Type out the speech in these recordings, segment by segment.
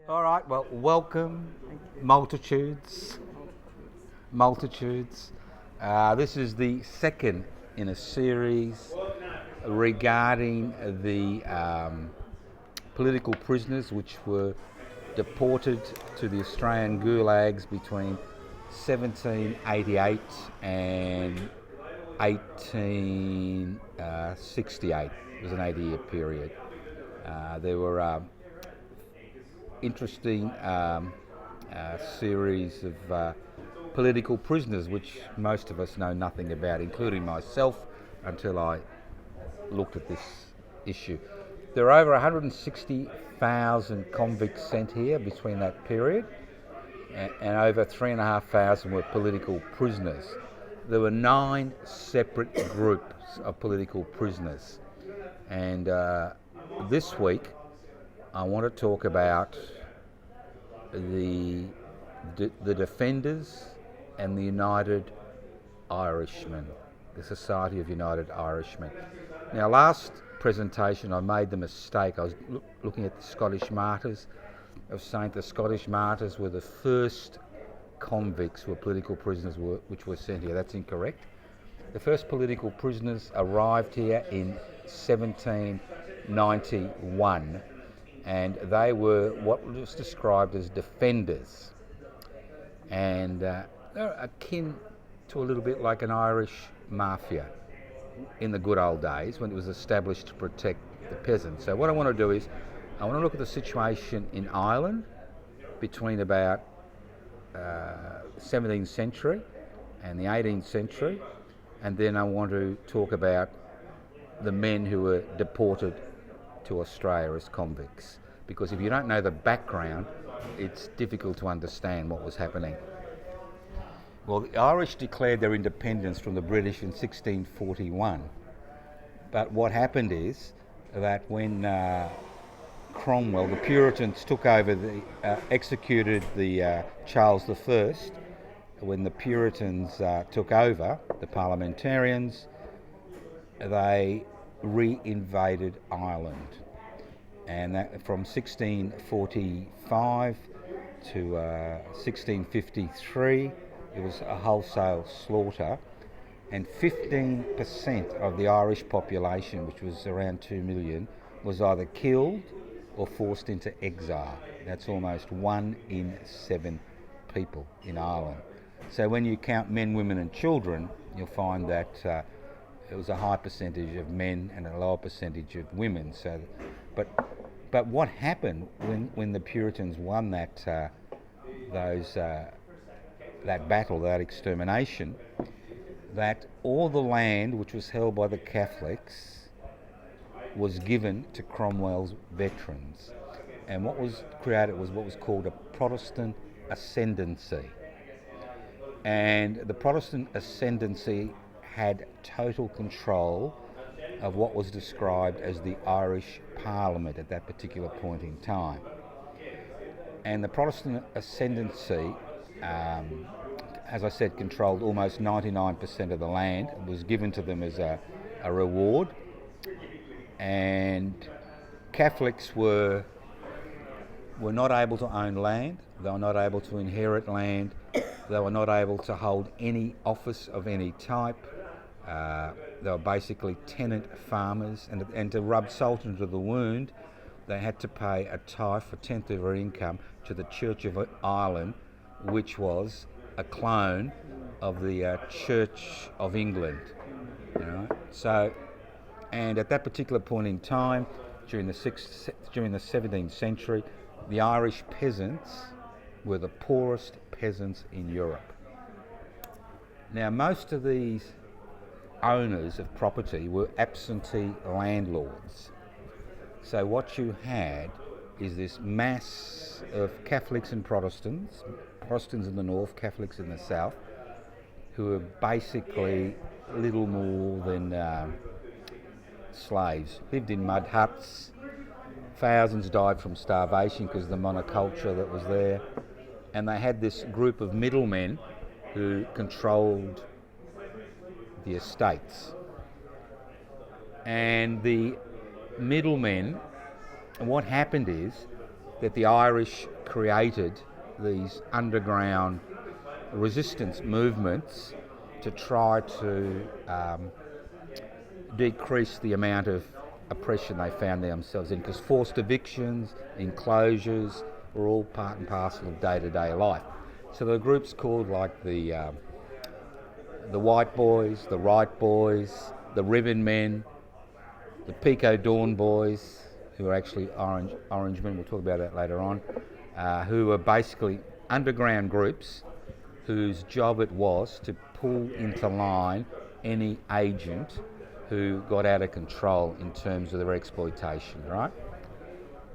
All right, well, welcome, multitudes. Multitudes. This is the second in a series regarding the political prisoners which were deported to the Australian gulags between 1788 and 1868. It was an 80-year period. There were interesting series of political prisoners which most of us know nothing about, including myself, until I looked at this issue. There are over 160,000 convicts sent here between that period, and over 3,500 were political prisoners. There were 9 separate groups of political prisoners, and this week I want to talk about the Defenders and the United Irishmen, the Society of United Irishmen. Now, last presentation I made the mistake. I was looking at the Scottish martyrs. I was saying the Scottish martyrs were the first convicts, were political prisoners which were sent here. That's incorrect. The first political prisoners arrived here in 1791, and they were what was described as defenders, and they're akin to a little bit like an Irish mafia in the good old days when it was established to protect the peasants. So what I want to do is I want to look at the situation in Ireland between about 17th century and the 18th century, and then I want to talk about the men who were deported to Australia as convicts, because if you don't know the background, it's difficult to understand what was happening. Well, the Irish declared their independence from the British in 1641, but what happened is that when Cromwell, the Puritans, took over, executed the Charles I, when the Puritans took over, the parliamentarians, they re-invaded Ireland, and that from 1645 to 1653 it was a wholesale slaughter, and 15% of the Irish population, which was around 2 million, was either killed or forced into exile. That's almost 1 in 7 people in Ireland. So when you count men, women and children, you'll find that it was a high percentage of men and a lower percentage of women. So, but what happened when the Puritans won that battle, that extermination, that all the land which was held by the Catholics was given to Cromwell's veterans, and what was created was what was called a Protestant ascendancy. And the Protestant ascendancy had total control of what was described as the Irish Parliament at that particular point in time. And the Protestant ascendancy, as I said, controlled almost 99% of the land. It was given to them as a reward. And Catholics were not able to own land. They were not able to inherit land. They were not able to hold any office of any type. They were basically tenant farmers, and to rub salt into the wound, they had to pay a tithe, a tenth of their income, to the Church of Ireland, which was a clone of the Church of England. You know? So, and at that particular point in time, during the 17th century, the Irish peasants were the poorest peasants in Europe. Now, most of these owners of property were absentee landlords. So what you had is this mass of Catholics and Protestants in the north, Catholics in the south, who were basically little more than slaves, lived in mud huts. Thousands died from starvation because of the monoculture that was there, and they had this group of middlemen who controlled the estates. And the middlemen, what happened is that the Irish created these underground resistance movements to try to decrease the amount of oppression they found themselves in, because forced evictions, enclosures were all part and parcel of day-to-day life. So there were groups called like the White Boys, the Right Boys, the Ribbon Men, the Pico Dawn Boys, who were actually Orangemen, we'll talk about that later on, who were basically underground groups whose job it was to pull into line any agent who got out of control in terms of their exploitation, right?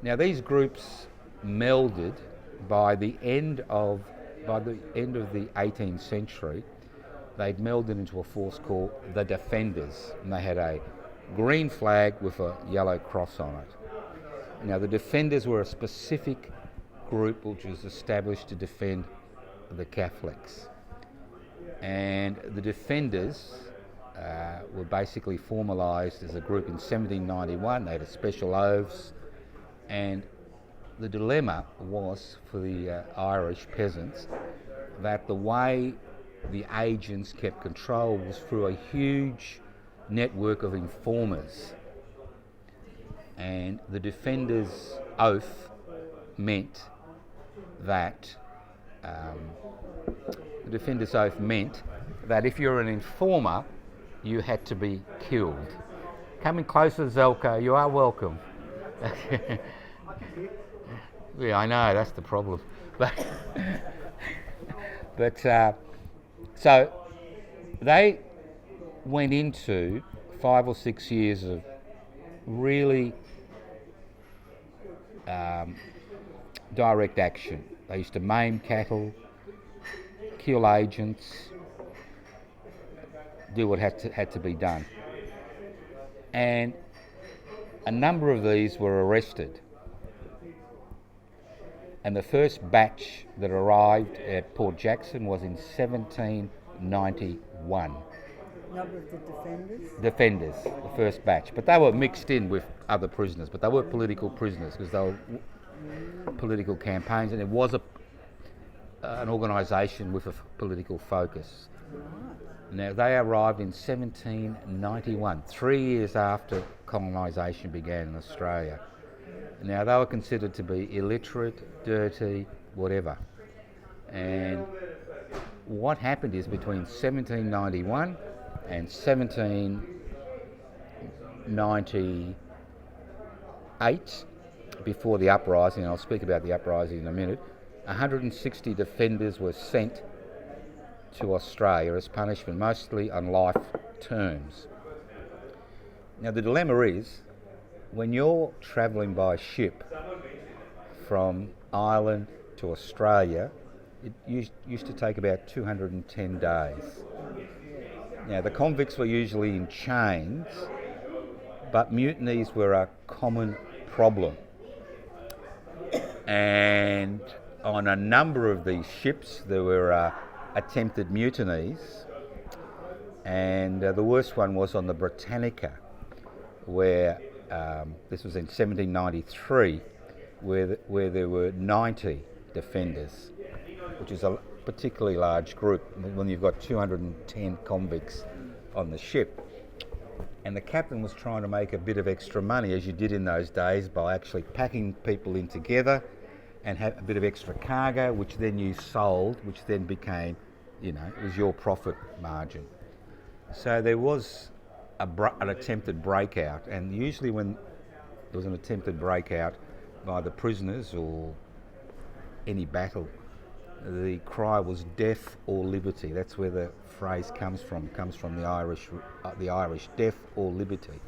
Now these groups melded by the end of the 18th century. They'd melded into a force called the Defenders, and they had a green flag with a yellow cross on it. Now the Defenders were a specific group which was established to defend the Catholics, and the Defenders were basically formalised as a group in 1791. They had special oaths, and the dilemma was for the Irish peasants that the way the agents kept control was through a huge network of informers, and the Defenders' oath meant that if you're an informer, you had to be killed. Coming closer, Zelko, you are welcome. Yeah, I know, that's the problem. But so they went into 5 or 6 years of really direct action. They used to maim cattle, kill agents, do what had to be done. And a number of these were arrested. And the first batch that arrived at Port Jackson was in 1791. Number of the Defenders? Defenders, the first batch. But they were mixed in with other prisoners, but they were political prisoners because they were political campaigns, and it was an organisation with a political focus. Now, they arrived in 1791, 3 years after colonisation began in Australia. Now, they were considered to be illiterate, dirty, whatever. And what happened is between 1791 and 1798, before the uprising, and I'll speak about the uprising in a minute, 160 defenders were sent to Australia as punishment, mostly on life terms. Now the dilemma is, when you're travelling by ship from Ireland to Australia, it used to take about 210 days. Now the convicts were usually in chains, but mutinies were a common problem. And on a number of these ships there were attempted mutinies, and the worst one was on the Britannica, where this was in 1793, where there were 90 defenders, which is a particularly large group when you've got 210 convicts on the ship. And the captain was trying to make a bit of extra money, as you did in those days, by actually packing people in together and have a bit of extra cargo, which then you sold, which then became, it was your profit margin. So there was an attempted breakout, and usually when there was an attempted breakout by the prisoners or any battle, the cry was death or liberty. That's where the phrase comes from the Irish, death or liberty.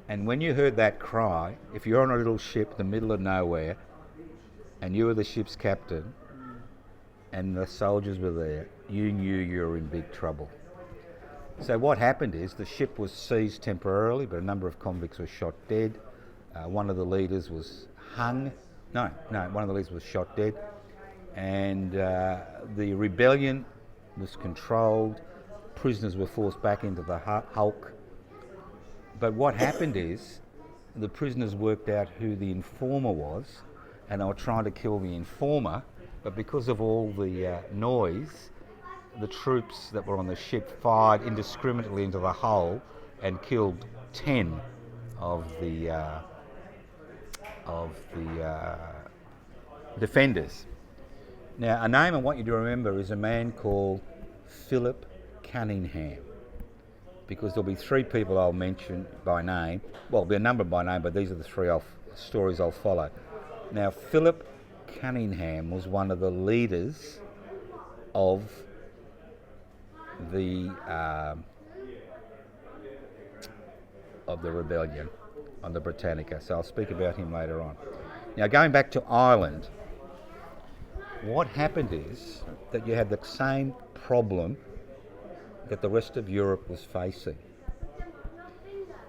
And when you heard that cry, if you're on a little ship in the middle of nowhere and you were the ship's captain and the soldiers were there, you knew you were in big trouble. So what happened is the ship was seized temporarily, but a number of convicts were shot dead. One of the leaders was hung. One of the leaders was shot dead. And the rebellion was controlled. Prisoners were forced back into the hulk. But what happened is the prisoners worked out who the informer was, and they were trying to kill the informer, but because of all the noise, the troops that were on the ship fired indiscriminately into the hull and killed 10 of the defenders. Now, a name I want you to remember is a man called Philip Cunningham, because there'll be three people I'll mention by name. Well, there'll be a number by name, but these are the three stories I'll follow. Now, Philip Cunningham was one of the leaders of the rebellion on the Britannica, so I'll speak about him later on. Now, going back to Ireland, what happened is that you had the same problem that the rest of Europe was facing.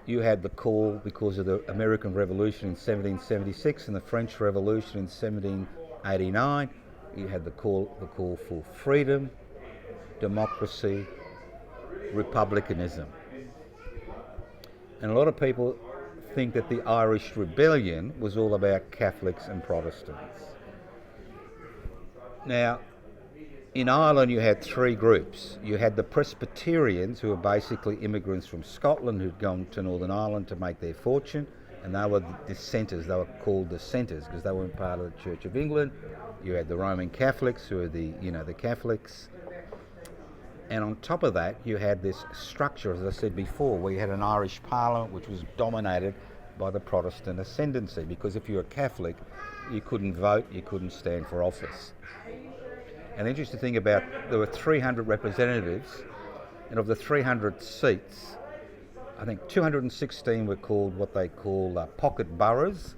You had the call because of the American Revolution in 1776 and the French Revolution in 1789. You had the call for freedom, democracy, republicanism. And a lot of people think that the Irish Rebellion was all about Catholics and Protestants. Now, in Ireland you had three groups. You had the Presbyterians, who were basically immigrants from Scotland who'd gone to Northern Ireland to make their fortune, and they were the dissenters. They were called dissenters because they weren't part of the Church of England. You had the Roman Catholics, who were the Catholics. And on top of that, you had this structure, as I said before, where you had an Irish Parliament which was dominated by the Protestant ascendancy, because if you were a Catholic, you couldn't vote, you couldn't stand for office. And the interesting thing about, there were 300 representatives, and of the 300 seats, I think 216 were called what they call pocket boroughs,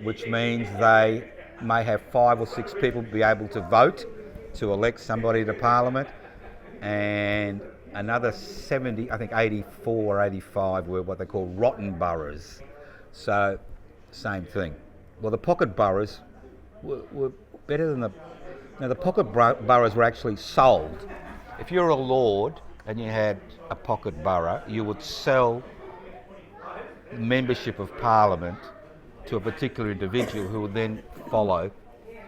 which means they may have 5 or 6 people be able to vote to elect somebody to Parliament, and another 70, I think 84 or 85 were what they call rotten boroughs. So, same thing. Well, the pocket boroughs were better than the... Now, the pocket boroughs were actually sold. If you're a lord and you had a pocket borough, you would sell membership of Parliament to a particular individual who would then follow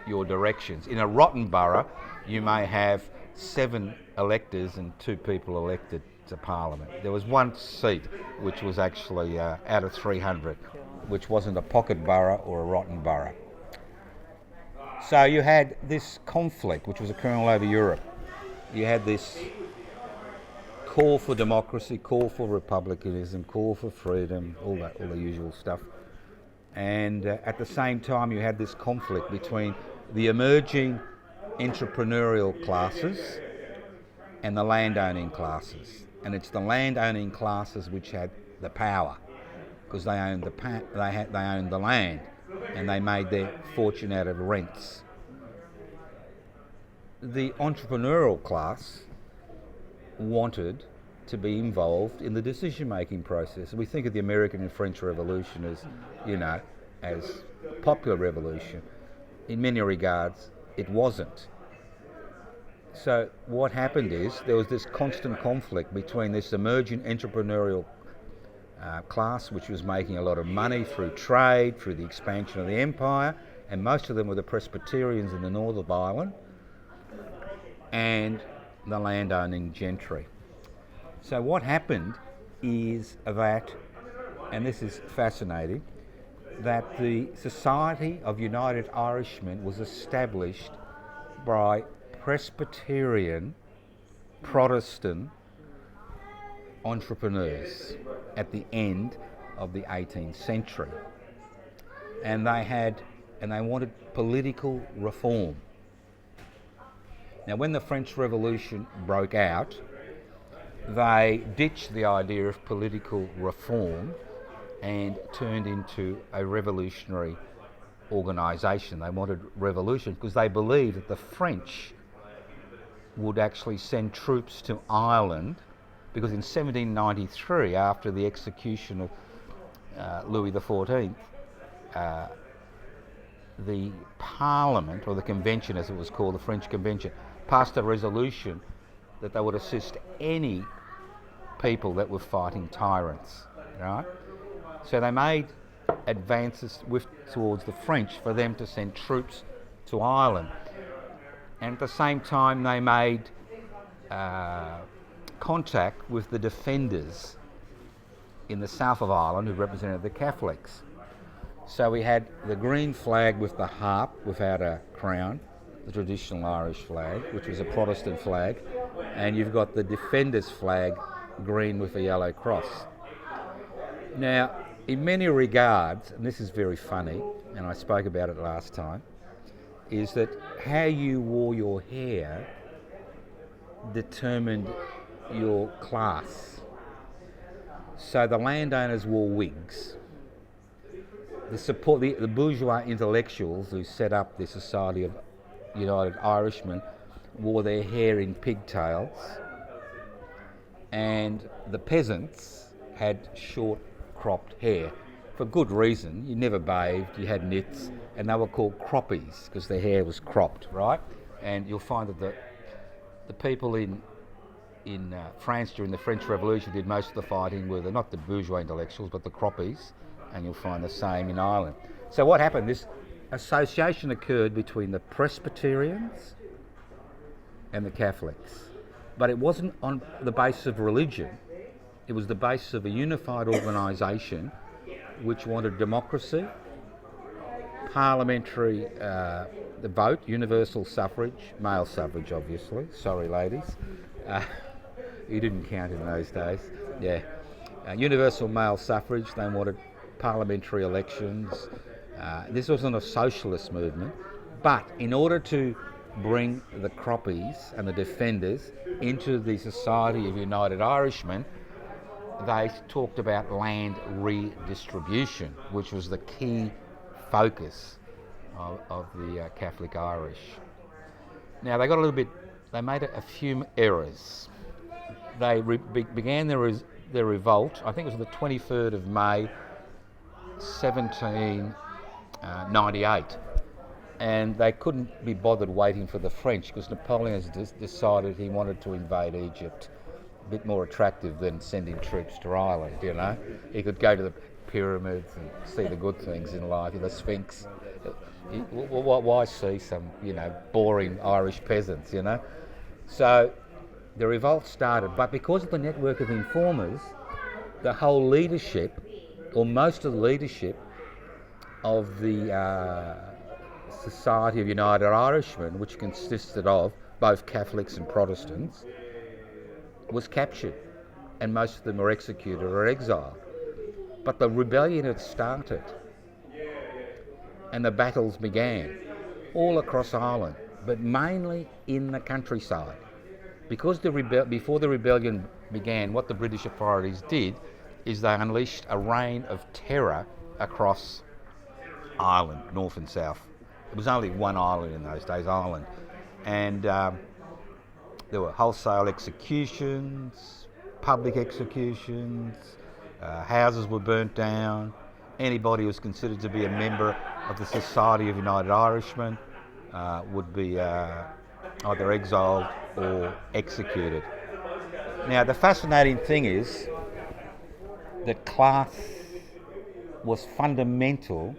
your directions. In a rotten borough, you may have 7 electors and 2 people elected to Parliament. There was one seat which was actually out of 300, which wasn't a pocket borough or a rotten borough. So you had this conflict which was occurring all over Europe. You had this call for democracy, call for republicanism, call for freedom, all the usual stuff. And at the same time you had this conflict between the emerging entrepreneurial classes and the landowning classes. And it's the landowning classes which had the power, because they owned they owned the land, and they made their fortune out of rents. The entrepreneurial class wanted to be involved in the decision-making process. We think of the American and French Revolution as, as a popular revolution. In many regards, it wasn't. So what happened is there was this constant conflict between this emerging entrepreneurial class, which was making a lot of money through trade, through the expansion of the empire, and most of them were the Presbyterians in the north of Ireland, and the landowning gentry. So what happened is that, and this is fascinating, that the Society of United Irishmen was established by Presbyterian Protestant entrepreneurs at the end of the 18th century, and they wanted political reform. Now, when the French Revolution broke out, they ditched the idea of political reform and turned into a revolutionary organisation. They wanted revolution because they believed that the French would actually send troops to Ireland, because in 1793, after the execution of Louis XIV, the Parliament, or the Convention as it was called, the French Convention, passed a resolution that they would assist any people that were fighting tyrants, right? So they made advances towards the French for them to send troops to Ireland. And at the same time, they made contact with the defenders in the south of Ireland who represented the Catholics. So we had the green flag with the harp without a crown, the traditional Irish flag, which was a Protestant flag, and you've got the defenders flag, green with a yellow cross. Now, in many regards, and this is very funny, and I spoke about it last time, is that how you wore your hair determined your class. So the landowners wore wigs. The bourgeois intellectuals who set up the Society of United Irishmen wore their hair in pigtails, and the peasants had short cropped hair for good reason. You never bathed, you had nits, and they were called croppies because their hair was cropped, right? And you'll find that the people in France during the French Revolution did most of the fighting were not the bourgeois intellectuals but the croppies, and you'll find the same in Ireland. So what happened, this association occurred between the Presbyterians and the Catholics, but it wasn't on the basis of religion. It was the basis of a unified organisation which wanted democracy, parliamentary the vote, universal suffrage, male suffrage obviously, sorry ladies, you didn't count in those days, yeah. Universal male suffrage, they wanted parliamentary elections. This wasn't a socialist movement, but in order to bring the croppies and the defenders into the Society of United Irishmen, they talked about land redistribution, which was the key focus of the Catholic Irish. Now they made a few errors. They began their revolt, I think it was the 23rd of May 1798, and they couldn't be bothered waiting for the French because Napoleon has decided he wanted to invade Egypt. A bit more attractive than sending troops to Ireland, you know. He could go to the pyramids and see the good things in life, the Sphinx. Why see some, boring Irish peasants, So the revolt started, but because of the network of informers, the whole leadership, or most of the leadership of the Society of United Irishmen, which consisted of both Catholics and Protestants, was captured, and most of them were executed or exiled. But the rebellion had started, and the battles began all across Ireland, but mainly in the countryside. Because before the rebellion began, what the British authorities did is they unleashed a reign of terror across Ireland, north and south. It was only one island in those days, Ireland. And there were wholesale executions, public executions, houses were burnt down. Anybody who was considered to be a member of the Society of United Irishmen would be either exiled or executed. Now, the fascinating thing is that class was fundamental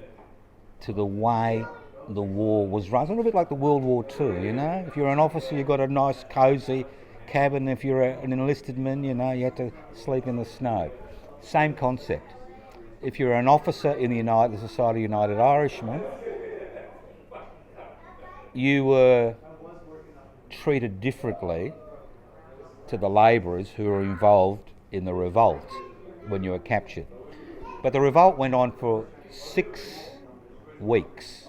to the way the war was run. It's a little bit like the World War II, If you're an officer, you've got a nice, cosy cabin. If you're an enlisted man, you had to sleep in the snow. Same concept. If you're an officer in the Society of United Irishmen, you were treated differently to the labourers who were involved in the revolt when you were captured. But the revolt went on for 6 weeks,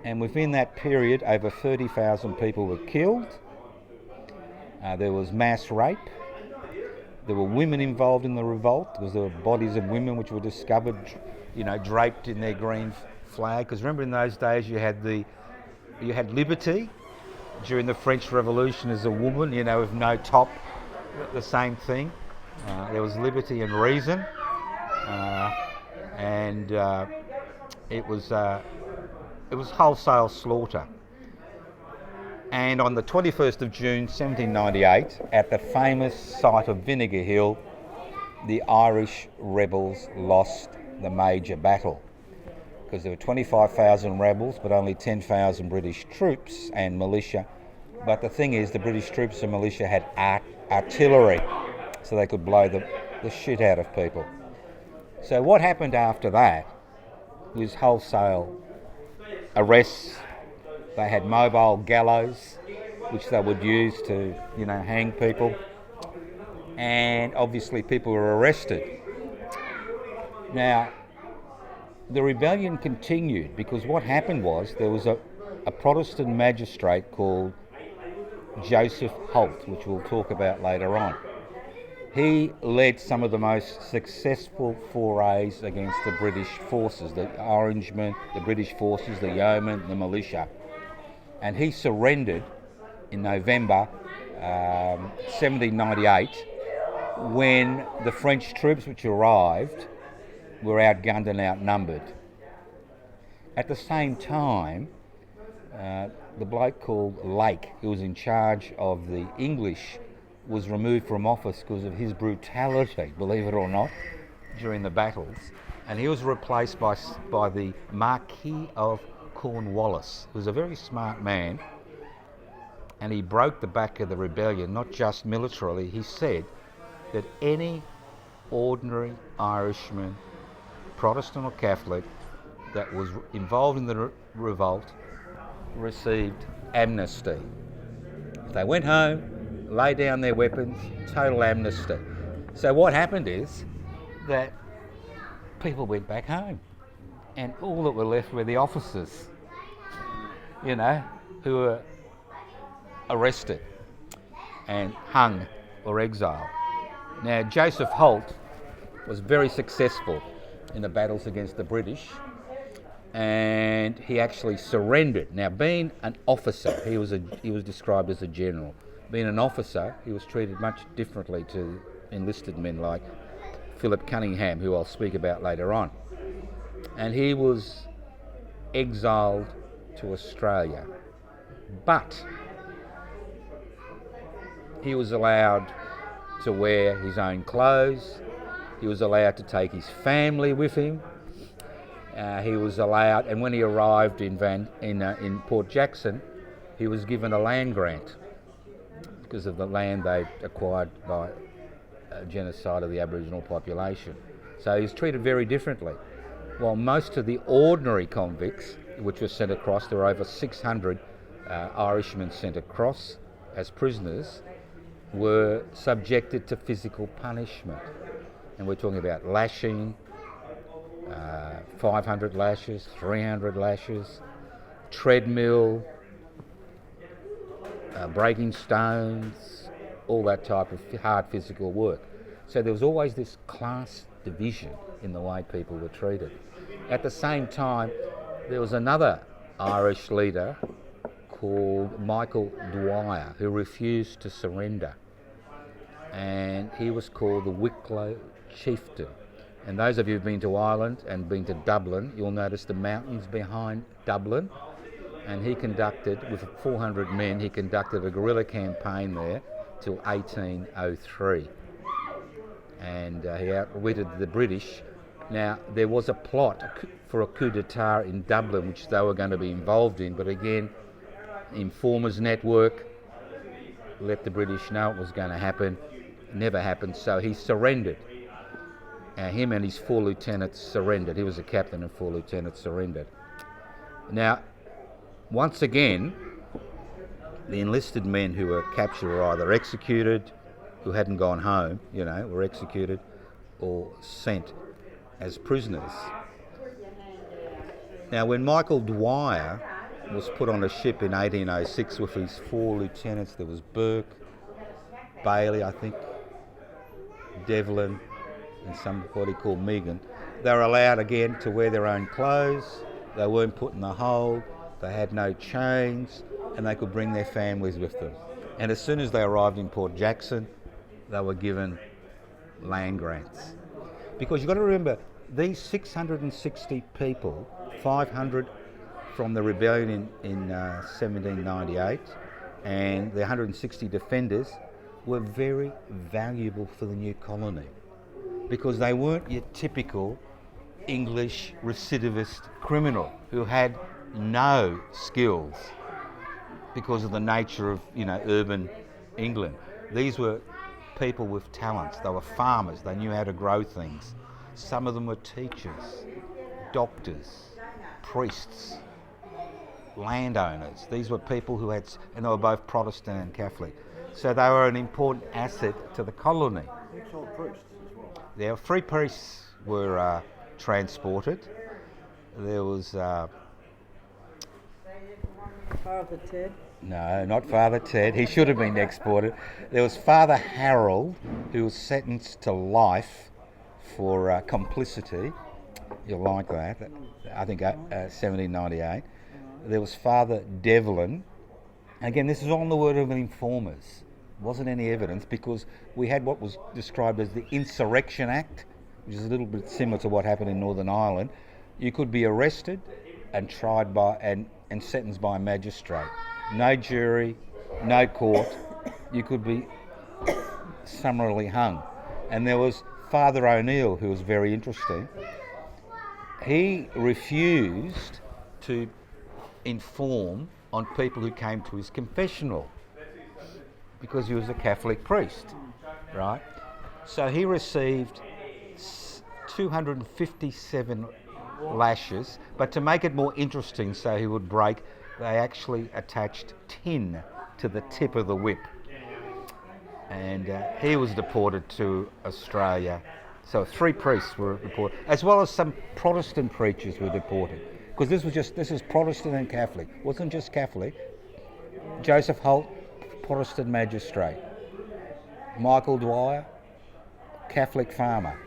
and within that period over 30,000 people were killed. There was mass rape. There were women involved in the revolt because there were bodies of women which were discovered, draped in their green flag. Because remember, in those days you had liberty during the French Revolution as a woman, with no top, the same thing. There was liberty and reason, and it was wholesale slaughter. And on the 21st of June 1798, at the famous site of Vinegar Hill, the Irish rebels lost the major battle, because there were 25,000 rebels but only 10,000 British troops and militia. But the thing is, the British troops and militia had artillery, so they could blow the shit out of people. So what happened after that was wholesale arrests. They had mobile gallows, which they would use to, hang people. And obviously people were arrested. Now, the rebellion continued because what happened was there was a Protestant magistrate called Joseph Holt, which we'll talk about later on. He led some of the most successful forays against the British forces, the Irishmen, the British forces, the yeomen, the militia. And he surrendered in November 1798 when the French troops which arrived were outgunned and outnumbered. At the same time, the bloke called Lake, who was in charge of the English, was removed from office because of his brutality, believe it or not, during the battles. And he was replaced by the Marquis of Cornwallis, who was a very smart man. And he broke the back of the rebellion, not just militarily. He said that any ordinary Irishman, Protestant or Catholic, that was involved in the revolt received amnesty. If they went home, lay down their weapons, total amnesty. So what happened is that people went back home, and all that were left were the officers, who were arrested and hung or exiled. Now, Joseph Holt was very successful in the battles against the British, and he actually surrendered. Now, being an officer, he was described as a general. Being an officer, he was treated much differently to enlisted men like Philip Cunningham, who I'll speak about later on. And he was exiled to Australia. But he was allowed to wear his own clothes. He was allowed to take his family with him. He was allowed, and when he arrived in Port Jackson, he was given a land grant because of the land they acquired by genocide of the Aboriginal population. So he was treated very differently. While most of the ordinary convicts, which were sent across, there were over 600 Irishmen sent across as prisoners, were subjected to physical punishment. And we're talking about lashing, 500 lashes, 300 lashes, treadmill, breaking stones, all that type of hard physical work. So there was always this class division in the way people were treated. At the same time, there was another Irish leader called Michael Dwyer who refused to surrender, and he was called the Wicklow Chieftain. And those of you who've been to Ireland and been to Dublin, you'll notice the mountains behind Dublin, and he conducted, with 400 men, he conducted a guerrilla campaign there till 1803, and he outwitted the British. Now, there was a plot for a coup d'etat in Dublin which they were going to be involved in, but again, informers network let the British know it was going to happen. Never happened, so he surrendered. Him and his 4 lieutenants surrendered. He was a captain and 4 lieutenants surrendered. Now, once again, the enlisted men who were captured were either executed, who hadn't gone home, were executed, or sent as prisoners. Now, when Michael Dwyer was put on a ship in 1806 with his 4 lieutenants, there was Burke, Bailey, I think, Devlin, and somebody called Megan. They were allowed again to wear their own clothes. They weren't put in the hold. They had no chains, and they could bring their families with them. And as soon as they arrived in Port Jackson, they were given land grants. Because you've got to remember, these 660 people, 500 from the rebellion in 1798, and the 160 defenders were very valuable for the new colony, because they weren't your typical English recidivist criminal who had no skills because of the nature of, urban England. These were people with talents. They were farmers. They knew how to grow things. Some of them were teachers, doctors, priests, landowners. These were people who had, and they were both Protestant and Catholic. So they were an important asset to the colony. Ex-old priests as well. There were 3 priests were transported. There was Father Ted. no, not Father Ted. He should have been exported. There was Father Harold, who was sentenced to life for complicity. You'll like that. I think 1798. There was Father Devlin. Again, this is on the word of informers. Wasn't any evidence because we had what was described as the Insurrection Act, which is a little bit similar to what happened in Northern Ireland. You could be arrested and tried by and sentenced by a magistrate. No jury, no court. You could be summarily hung. And there was Father O'Neill, who was very interesting. He refused to inform on people who came to his confessional because he was a Catholic priest, right? So he received 257 lashes, but to make it more interesting so he would break, they actually attached tin to the tip of the whip. And he was deported to Australia. So 3 priests were deported, as well as some Protestant preachers were deported. Because this is Protestant and Catholic. It wasn't just Catholic. Joseph Holt, Protestant magistrate. Michael Dwyer, Catholic farmer.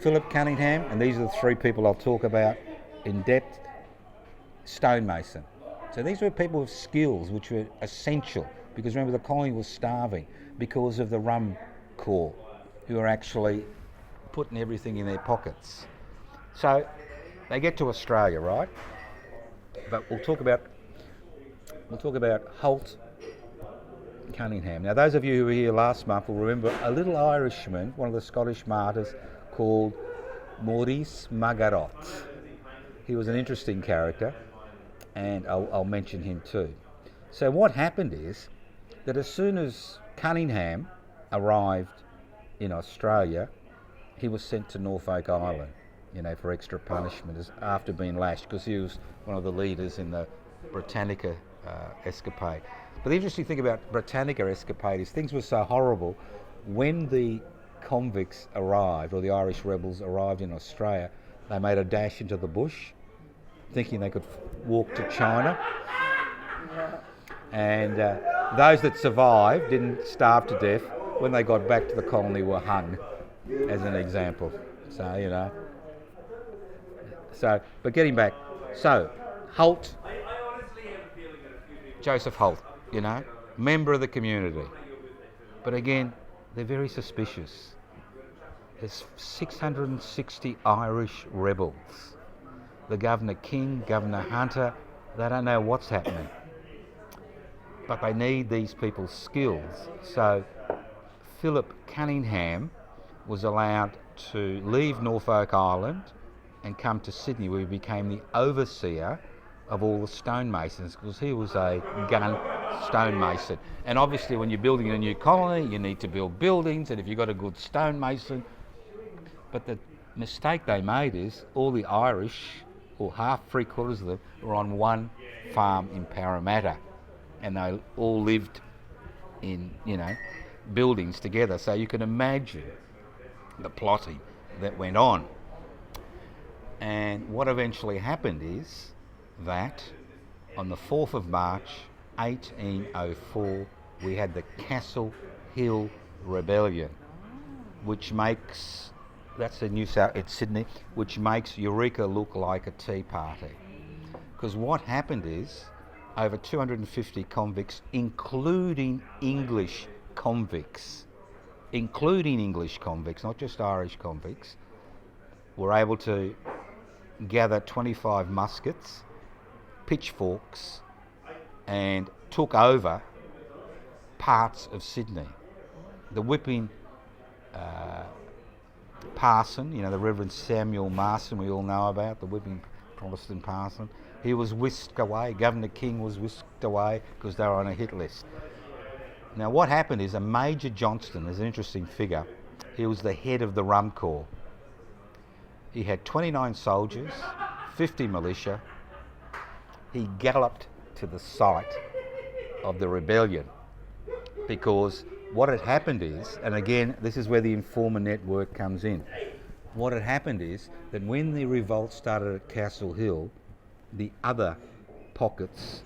Philip Cunningham, and these are the 3 people I'll talk about in depth, stonemason. So these were people with skills which were essential, because remember the colony was starving because of the rum corps, who were actually putting everything in their pockets. So they get to Australia, right? But we'll talk about Holt, Cunningham. Now those of you who were here last month will remember a little Irishman, one of the Scottish martyrs, called Maurice Margarot. He was an interesting character, and I'll mention him too. So what happened is that as soon as Cunningham arrived in Australia, he was sent to Norfolk Island, for extra punishment after being lashed, because he was one of the leaders in the Britannica escapade. But the interesting thing about Britannica escapade is things were so horrible. When the convicts arrived, or the Irish rebels arrived in Australia, they made a dash into the bush, thinking they could walk to China. And those that survived didn't starve to death. When they got back to the colony, were hung, as an example. So, but getting back, so Holt, Joseph Holt, member of the community. But again, they're very suspicious. There's 660 Irish rebels. The Governor King, Governor Hunter, they don't know what's happening. But they need these people's skills. So Philip Cunningham was allowed to leave Norfolk Island and come to Sydney, where he became the overseer of all the stonemasons, because he was a gun stonemason. And obviously when you're building a new colony, you need to build buildings, and if you've got a good stonemason. But the mistake they made is all the Irish, or 3/4 of them, were on one farm in Parramatta, and they all lived in, buildings together. So you can imagine the plotting that went on. And what eventually happened is that on the 4th of March 1804 we had the Castle Hill Rebellion, which makes, that's in it's Sydney, which makes Eureka look like a tea party. Because what happened is over 250 convicts, including English convicts, not just Irish convicts, were able to gather 25 muskets, pitchforks, and took over parts of Sydney. The whipping parson, you know, the Reverend Samuel Marson we all know about, the whipping Protestant parson. He was whisked away. Governor King was whisked away because they were on a hit list. Now what happened is a Major Johnston is an interesting figure. He was the head of the Rum Corps. He had 29 soldiers, 50 militia. He galloped to the site of the rebellion because what had happened is, and again this is where the informer network comes in, what had happened is that when the revolt started at Castle Hill, the other pockets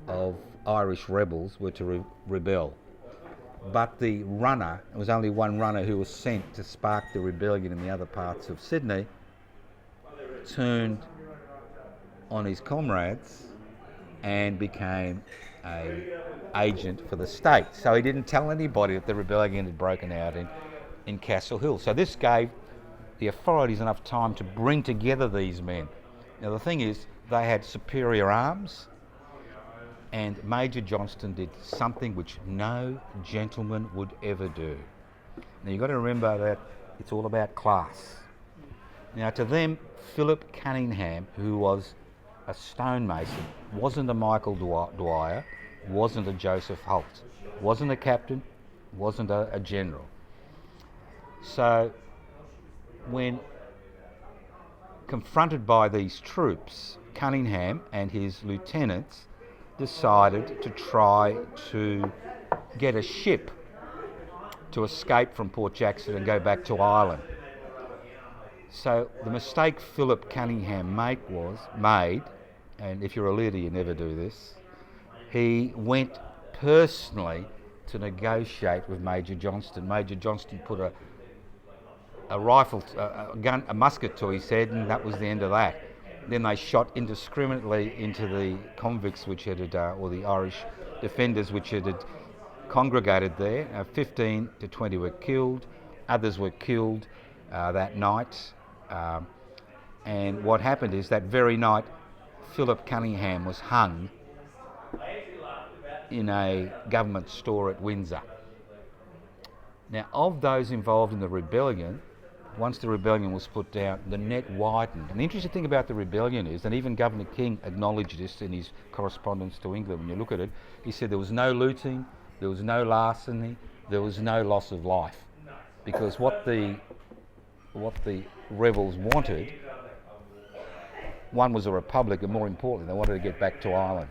of Irish rebels were to rebel. But the runner, there was only one runner who was sent to spark the rebellion in the other parts of Sydney, turned on his comrades and became an agent for the state. So he didn't tell anybody that the rebellion had broken out in Castle Hill. So this gave the authorities enough time to bring together these men. Now the thing is, they had superior arms, and Major Johnston did something which no gentleman would ever do. Now you've got to remember that it's all about class. Now to them, Philip Cunningham, who was a stonemason, wasn't a Michael Dwyer, wasn't a Joseph Holt, wasn't a captain, wasn't a general. So when confronted by these troops, Cunningham and his lieutenants decided to try to get a ship to escape from Port Jackson and go back to Ireland. So the mistake Philip Cunningham made, and if you're a leader you never do this, he went personally to negotiate with Major Johnston. Major Johnston put a rifle, a musket to his head, and that was the end of that. Then they shot indiscriminately into the convicts which or the Irish defenders which had congregated there. 15 to 20 were killed, others were killed that night. And what happened is that very night, Philip Cunningham was hung in a government store at Windsor. Now, of those involved in the rebellion, once the rebellion was put down, the net widened. And the interesting thing about the rebellion is, and even Governor King acknowledged this in his correspondence to England, when you look at it, he said there was no looting, there was no larceny, there was no loss of life. Because what the rebels wanted, one was a republic, and more importantly, they wanted to get back to Ireland.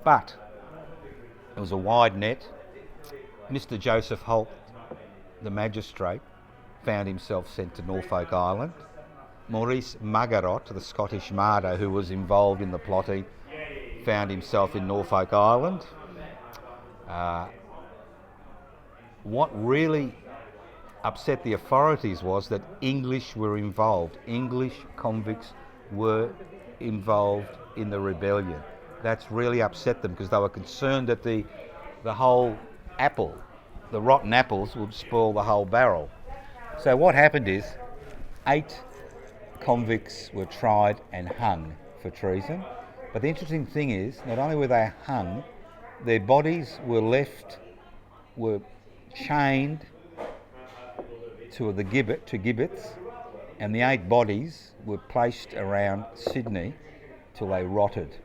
But it was a wide net. Mr. Joseph Holt, the magistrate, found himself sent to Norfolk Island. Maurice Magarot, the Scottish martyr who was involved in the plotting, found himself in Norfolk Island. What really upset the authorities was that English were involved. English convicts were involved in the rebellion. That's really upset them because they were concerned that the whole apple, the rotten apples, would spoil the whole barrel. So what happened is 8 convicts were tried and hung for treason. But the interesting thing is, not only were they hung, their bodies were chained to gibbets, and the 8 bodies were placed around Sydney till they rotted,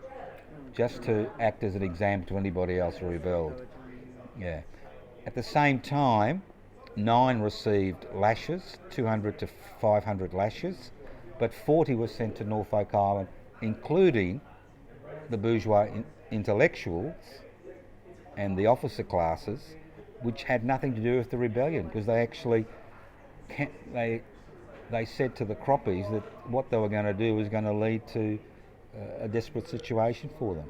just to act as an example to anybody else who rebelled. Yeah. At the same time, 9 received lashes, 200 to 500 lashes, but 40 were sent to Norfolk Island, including the bourgeois intellectuals and the officer classes, which had nothing to do with the rebellion, because they actually they said to the croppies that what they were going to do was going to lead to a desperate situation for them.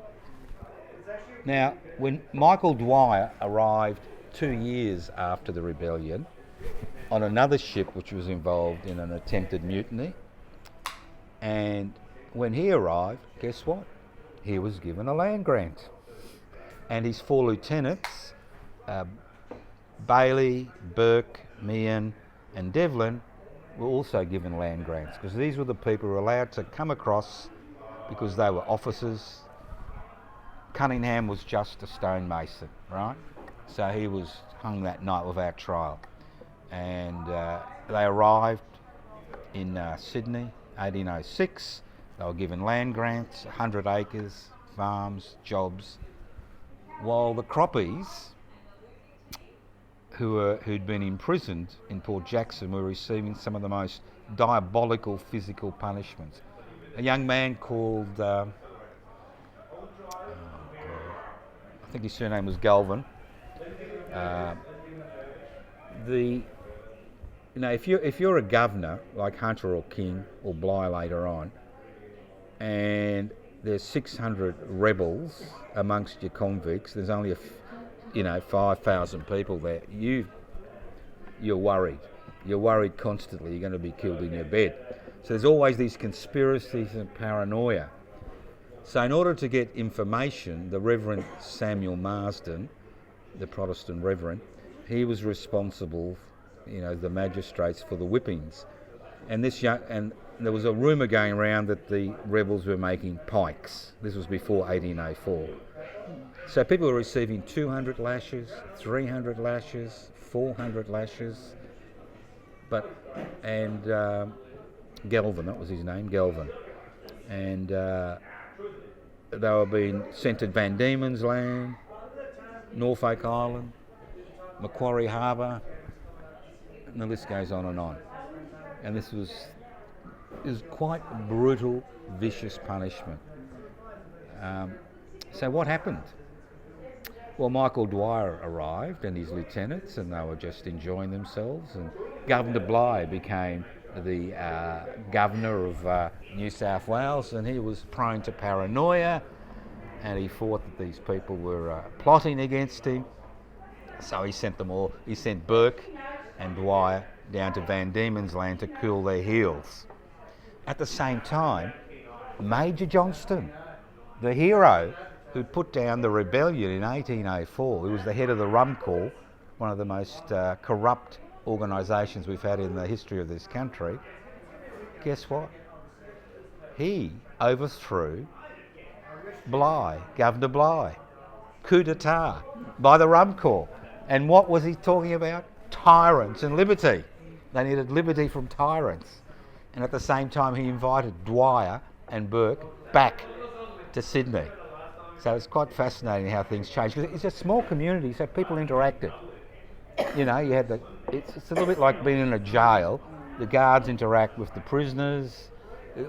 Now, when Michael Dwyer arrived 2 years after the rebellion on another ship which was involved in an attempted mutiny, and when he arrived, guess what? He was given a land grant. And his 4 lieutenants, Bailey, Burke, Meehan and Devlin, were also given land grants, because these were the people who were allowed to come across because they were officers. Cunningham was just a stonemason, right? So he was hung that night without trial. And they arrived in Sydney, 1806. They were given land grants, 100 acres, farms, jobs, while the Croppies, who'd been imprisoned in Port Jackson, were receiving some of the most diabolical physical punishments. A young man called, I think his surname was Galvin. If you're a governor like Hunter or King or Bligh later on, and there's 600 rebels amongst your convicts, there's only 5,000 people there. You're worried. You're worried constantly. You're going to be killed in your bed. So there's always these conspiracies and paranoia. So in order to get information, the Reverend Samuel Marsden, the Protestant Reverend, he was responsible, the magistrates, for the whippings. And there was a rumour going around that the rebels were making pikes. This was before 1804. So people were receiving 200 lashes, 300 lashes, 400 lashes. Galvin, that was his name, Galvin. And they were being sent to Van Diemen's Land, Norfolk Island, Macquarie Harbour, and the list goes on and on. And this was quite brutal, vicious punishment. So what happened? Well, Michael Dwyer arrived and his lieutenants, and they were just enjoying themselves, and Governor Bligh became the governor of New South Wales, and he was prone to paranoia, and he thought that these people were plotting against him. So he sent Burke and Dwyer down to Van Diemen's Land to cool their heels. At the same time, Major Johnston, the hero who put down the rebellion in 1804, who was the head of the Rum Corps, one of the most corrupt organisations we've had in the history of this country, guess what? He overthrew Governor Bligh. Coup d'etat by the Rum Corps. And what was he talking about? Tyrants and liberty. They needed liberty from tyrants. And at the same time, he invited Dwyer and Burke back to Sydney. So it's quite fascinating how things changed. Because it's a small community, so people interacted. It's a little bit like being in a jail. The guards interact with the prisoners,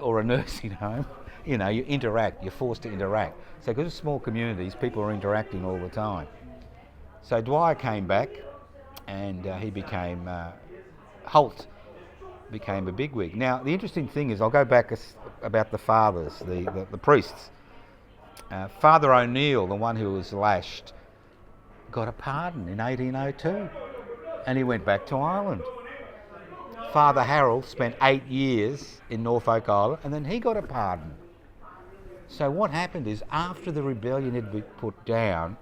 or a nursing home. You interact, you're forced to interact. So because it's small communities, people are interacting all the time. So Dwyer came back, and he became, Holt became a bigwig. Now, the interesting thing is, I'll go back about the fathers, the priests. Father O'Neill, the one who was lashed, got a pardon in 1802, and he went back to Ireland. Father Harold spent 8 years in Norfolk Island, and then he got a pardon. So what happened is, after the rebellion had been put down,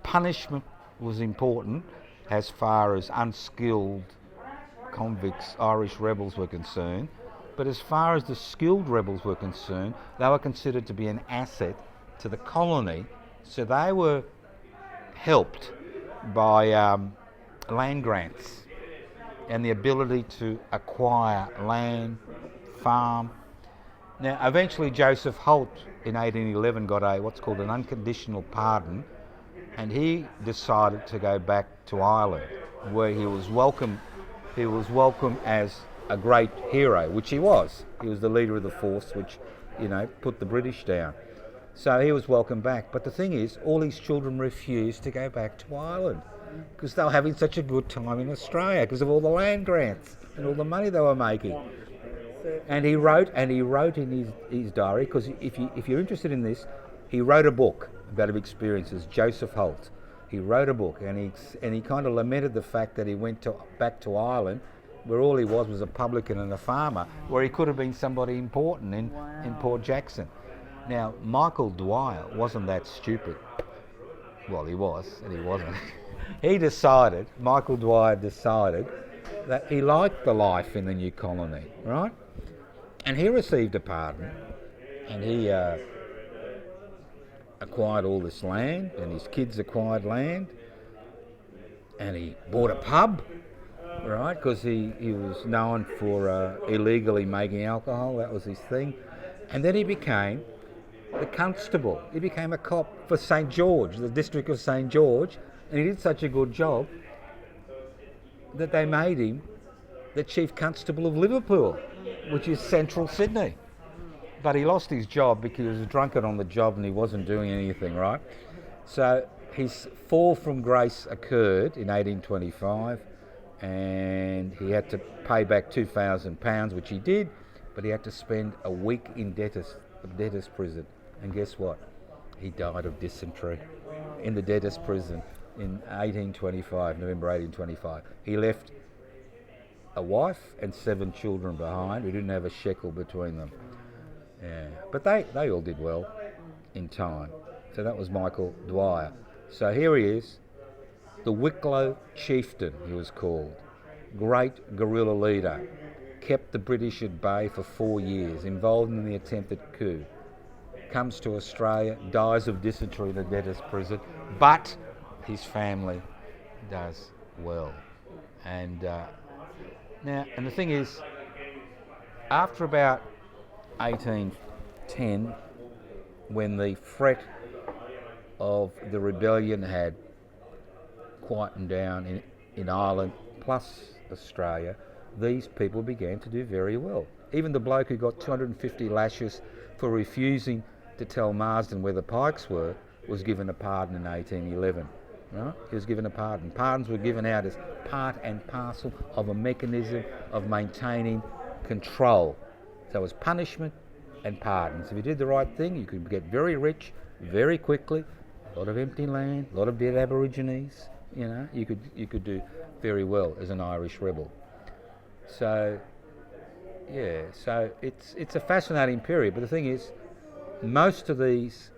punishment was important as far as unskilled convicts, Irish rebels were concerned, but as far as the skilled rebels were concerned, they were considered to be an asset to the colony, so they were helped by land grants and the ability to acquire land, farm. Now, eventually Joseph Holt in 1811 got what's called an unconditional pardon, and he decided to go back to Ireland, where he was welcome. He was welcome as a great hero, which he was. He was the leader of the force which, put the British down. So he was welcomed back. But the thing is, all his children refused to go back to Ireland because they were having such a good time in Australia because of all the land grants and all the money they were making. And he wrote in his diary, because if you're interested in this, he wrote a book about his experiences, Joseph Holt. He wrote a book, and he kind of lamented the fact that he went back to Ireland, where all he was a publican and a farmer, where he could have been somebody important in Port Jackson. Now, Michael Dwyer wasn't that stupid. Well, he was, and he wasn't. Michael Dwyer decided that he liked the life in the new colony, right? And he received a pardon, and he acquired all this land, and his kids acquired land, and he bought a pub, right? Because he was known for illegally making alcohol. That was his thing. And then he became the constable. He became a cop for St. George, the district of St. George, and he did such a good job that they made him the chief constable of Liverpool, which is central Sydney. But he lost his job because he was a drunkard on the job and he wasn't doing anything, right? So his fall from grace occurred in 1825, and he had to pay back £2,000, which he did, but he had to spend a week in debtors prison. And guess what? He died of dysentery in the debtors prison in 1825, November 1825. He left a wife and 7 children behind who didn't have a shekel between them. Yeah, but they all did well in time. So that was Michael Dwyer. So here he is, the Wicklow chieftain, he was called. Great guerrilla leader. Kept the British at bay for 4 years, involved in the attempted coup. Comes to Australia, dies of dysentery in the debtors prison, but his family does well. And the thing is, after about 1810, when the threat of the rebellion had quietened down in Ireland plus Australia, these people began to do very well. Even the bloke who got 250 lashes for refusing to tell Marsden where the pikes were was given a pardon in 1811. Right? He was given a pardon. Pardons were given out as part and parcel of a mechanism of maintaining control. So it was punishment and pardons. If you did the right thing, you could get very rich very quickly. A lot of empty land, a lot of dead Aborigines. You know, you could do very well as an Irish rebel. So yeah, so it's a fascinating period. But the thing is, most of these.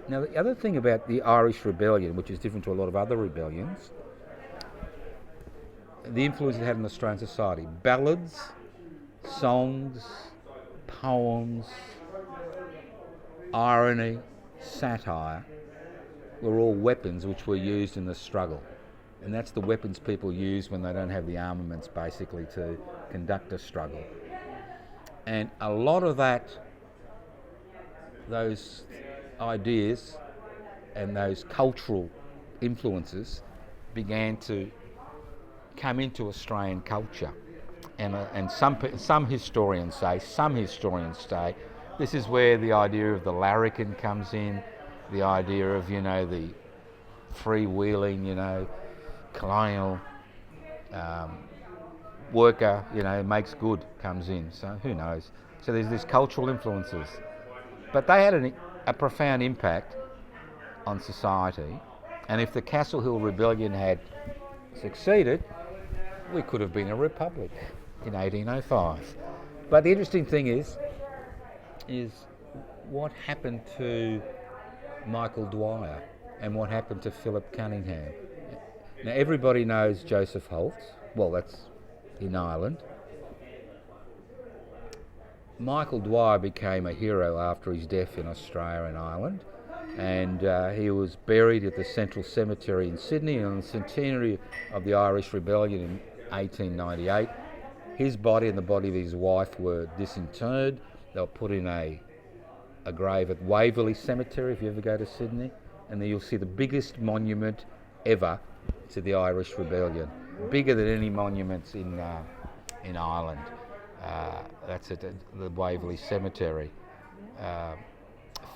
Now, the other thing about the Irish Rebellion, which is different to a lot of other rebellions, the influence it had on Australian society. Ballads, songs, poems, irony, satire were all weapons which were used in the struggle. And that's the weapons people use when they don't have the armaments, basically, to conduct a struggle. And a lot of those ideas and those cultural influences began to come into Australian culture, and some historians say this is where the idea of the larrikin comes in, the idea of the freewheeling, colonial worker, makes good comes in. So who knows? So there's these cultural influences, but they had a profound impact on society, and if the Castle Hill Rebellion had succeeded, we could have been a republic in 1805. But the interesting thing is what happened to Michael Dwyer and what happened to Philip Cunningham. Now everybody knows Joseph Holt. Well, that's in Ireland. Michael Dwyer became a hero after his death in Australia and Ireland, and he was buried at the Central Cemetery in Sydney on the centenary of the Irish Rebellion in 1898. His body and the body of his wife were disinterred. They were put in a grave at Waverley Cemetery, if you ever go to Sydney, and there you'll see the biggest monument ever to the Irish Rebellion, bigger than any monuments in Ireland. That's at the Waverley Cemetery.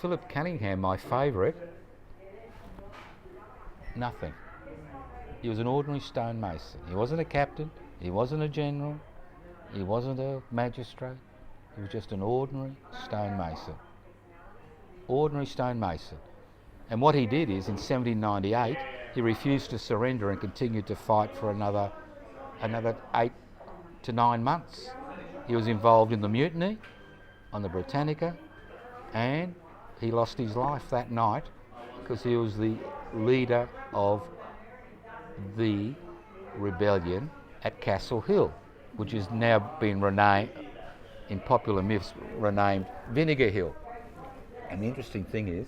Philip Cunningham, my favourite, nothing. He was an ordinary stonemason. He wasn't a captain, he wasn't a general, he wasn't a magistrate, he was just an ordinary stonemason. Ordinary stonemason. And what he did is, in 1798, he refused to surrender and continued to fight for another 8 to 9 months. He was involved in the mutiny on the Britannica, and he lost his life that night because he was the leader of the rebellion at Castle Hill, which has now been renamed, in popular myths, renamed Vinegar Hill. And the interesting thing is,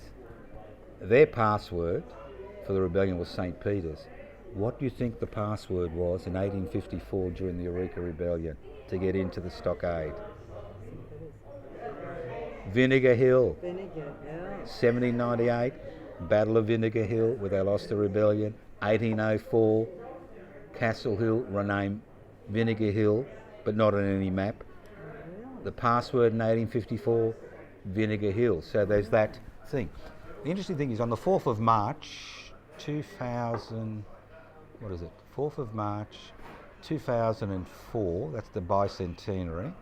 their password for the rebellion was St. Peter's. What do you think the password was in 1854 during the Eureka Rebellion to get into the stockade? Vinegar Hill. Vinegar, yeah. 1798, Battle of Vinegar Hill, where they lost the rebellion. 1804, Castle Hill, renamed Vinegar Hill, but not on any map. The password in 1854, Vinegar Hill. So there's that thing. The interesting thing is on the 4th of March, 2000, what is it? 4th of March, 2004, that's the bicentenary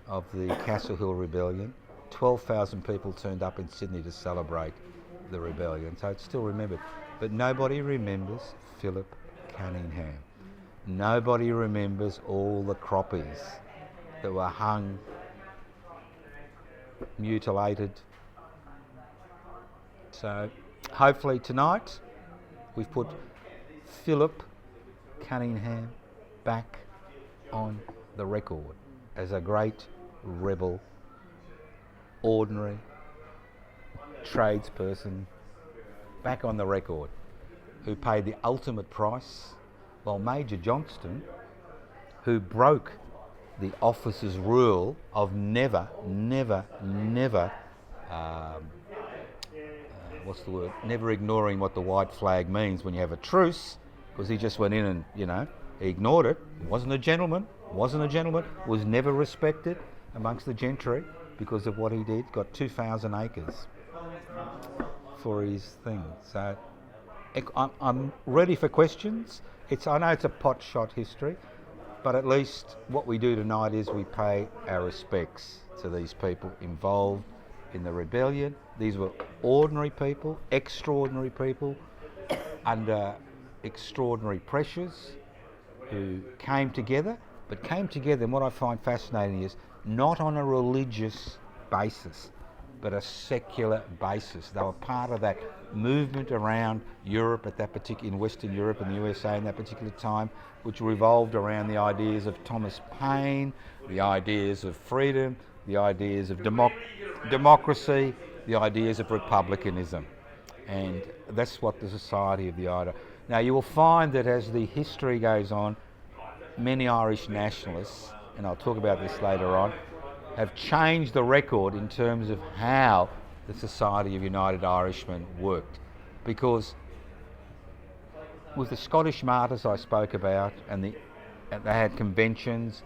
of the Castle Hill Rebellion. 12,000 people turned up in Sydney to celebrate the rebellion, so it's still remembered. But nobody remembers Philip Cunningham. Nobody remembers all the croppies that were hung, mutilated. So hopefully tonight we've put Philip Cunningham back on the record as a great rebel, ordinary tradesperson, back on the record, who paid the ultimate price, while Major Johnston, who broke the officer's rule of never, never ignoring what the white flag means when you have a truce, because he just went in and, he ignored it. He wasn't a gentleman, was never respected amongst the gentry because of what he did. Got 2,000 acres for his thing. So I'm ready for questions. I know it's a pot shot history, but at least what we do tonight is we pay our respects to these people involved in the rebellion. These were ordinary people, extraordinary people, under extraordinary pressures, who came together, and what I find fascinating is not on a religious basis, but a secular basis. They were part of that movement around Europe in Western Europe and the USA in that particular time, which revolved around the ideas of Thomas Paine, the ideas of freedom, the ideas of democracy, the ideas of republicanism. And that's what the Society of the Ida. Now you will find that as the history goes on, many Irish nationalists, and I'll talk about this later on, have changed the record in terms of how the Society of United Irishmen worked. Because with the Scottish martyrs I spoke about, and they had conventions,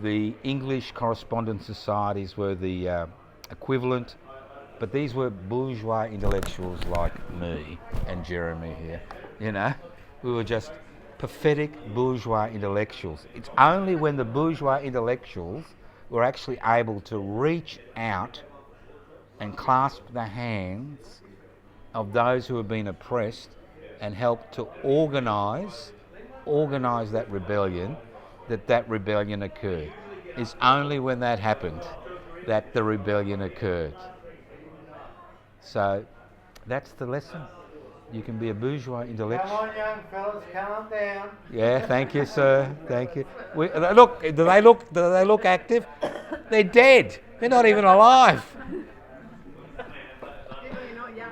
the English correspondence societies were the equivalent, but these were bourgeois intellectuals like me and Jeremy here, We were just pathetic bourgeois intellectuals. It's only when the bourgeois intellectuals were actually able to reach out and clasp the hands of those who have been oppressed and help to organise that rebellion, that rebellion occurred. It's only when that happened that the rebellion occurred. So that's the lesson. You can be a bourgeois intellectual. Come on, young fellas, calm down. Yeah, thank you, sir. Thank you. Do they look active? They're dead. They're not even alive. You're not young.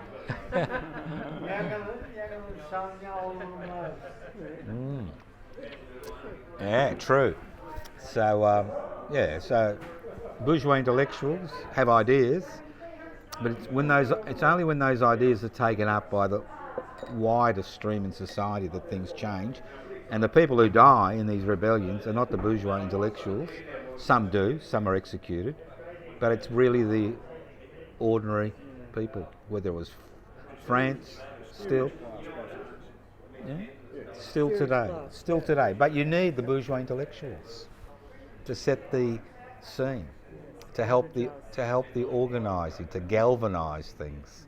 Yeah, true. So, so bourgeois intellectuals have ideas, but it's only when those ideas are taken up by the wider stream in society that things change. And the people who die in these rebellions are not the bourgeois intellectuals. Some do, some are executed, but it's really the ordinary people, whether it was France, still today. But you need the bourgeois intellectuals to set the scene, to help the organising, to galvanise things.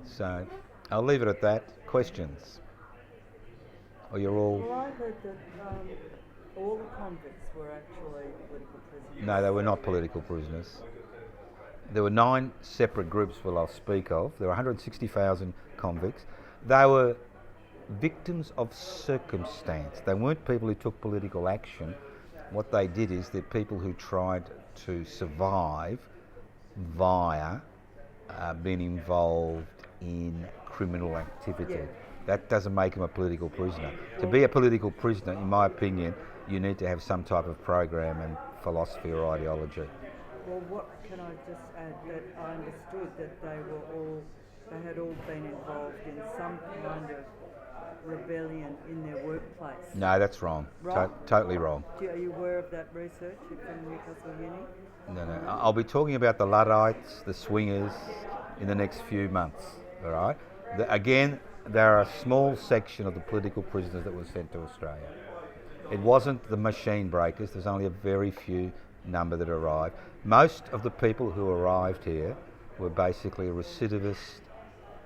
So I'll leave it at that. Questions? Or you're all... Well, I heard that all the convicts were actually political prisoners. No, they were not political prisoners. There were 9 separate groups I'll speak of. There were 160,000 convicts. They were victims of circumstance. They weren't people who took political action. What they did is they're people who tried to survive via being involved in criminal activity. Yeah. That doesn't make him a political prisoner. To be a political prisoner, in my opinion, you need to have some type of program and philosophy or ideology. Well, what can I just add that I understood that they had all been involved in some kind of rebellion in their workplace. No, that's wrong. Wrong? Totally wrong. Are you aware of that research from Newcastle Uni? No. I'll be talking about the Luddites, the swingers, in the next few months. All right. Again, there are a small section of the political prisoners that were sent to Australia. It wasn't the machine breakers. There's only a very few number that arrived. Most of the people who arrived here were basically recidivist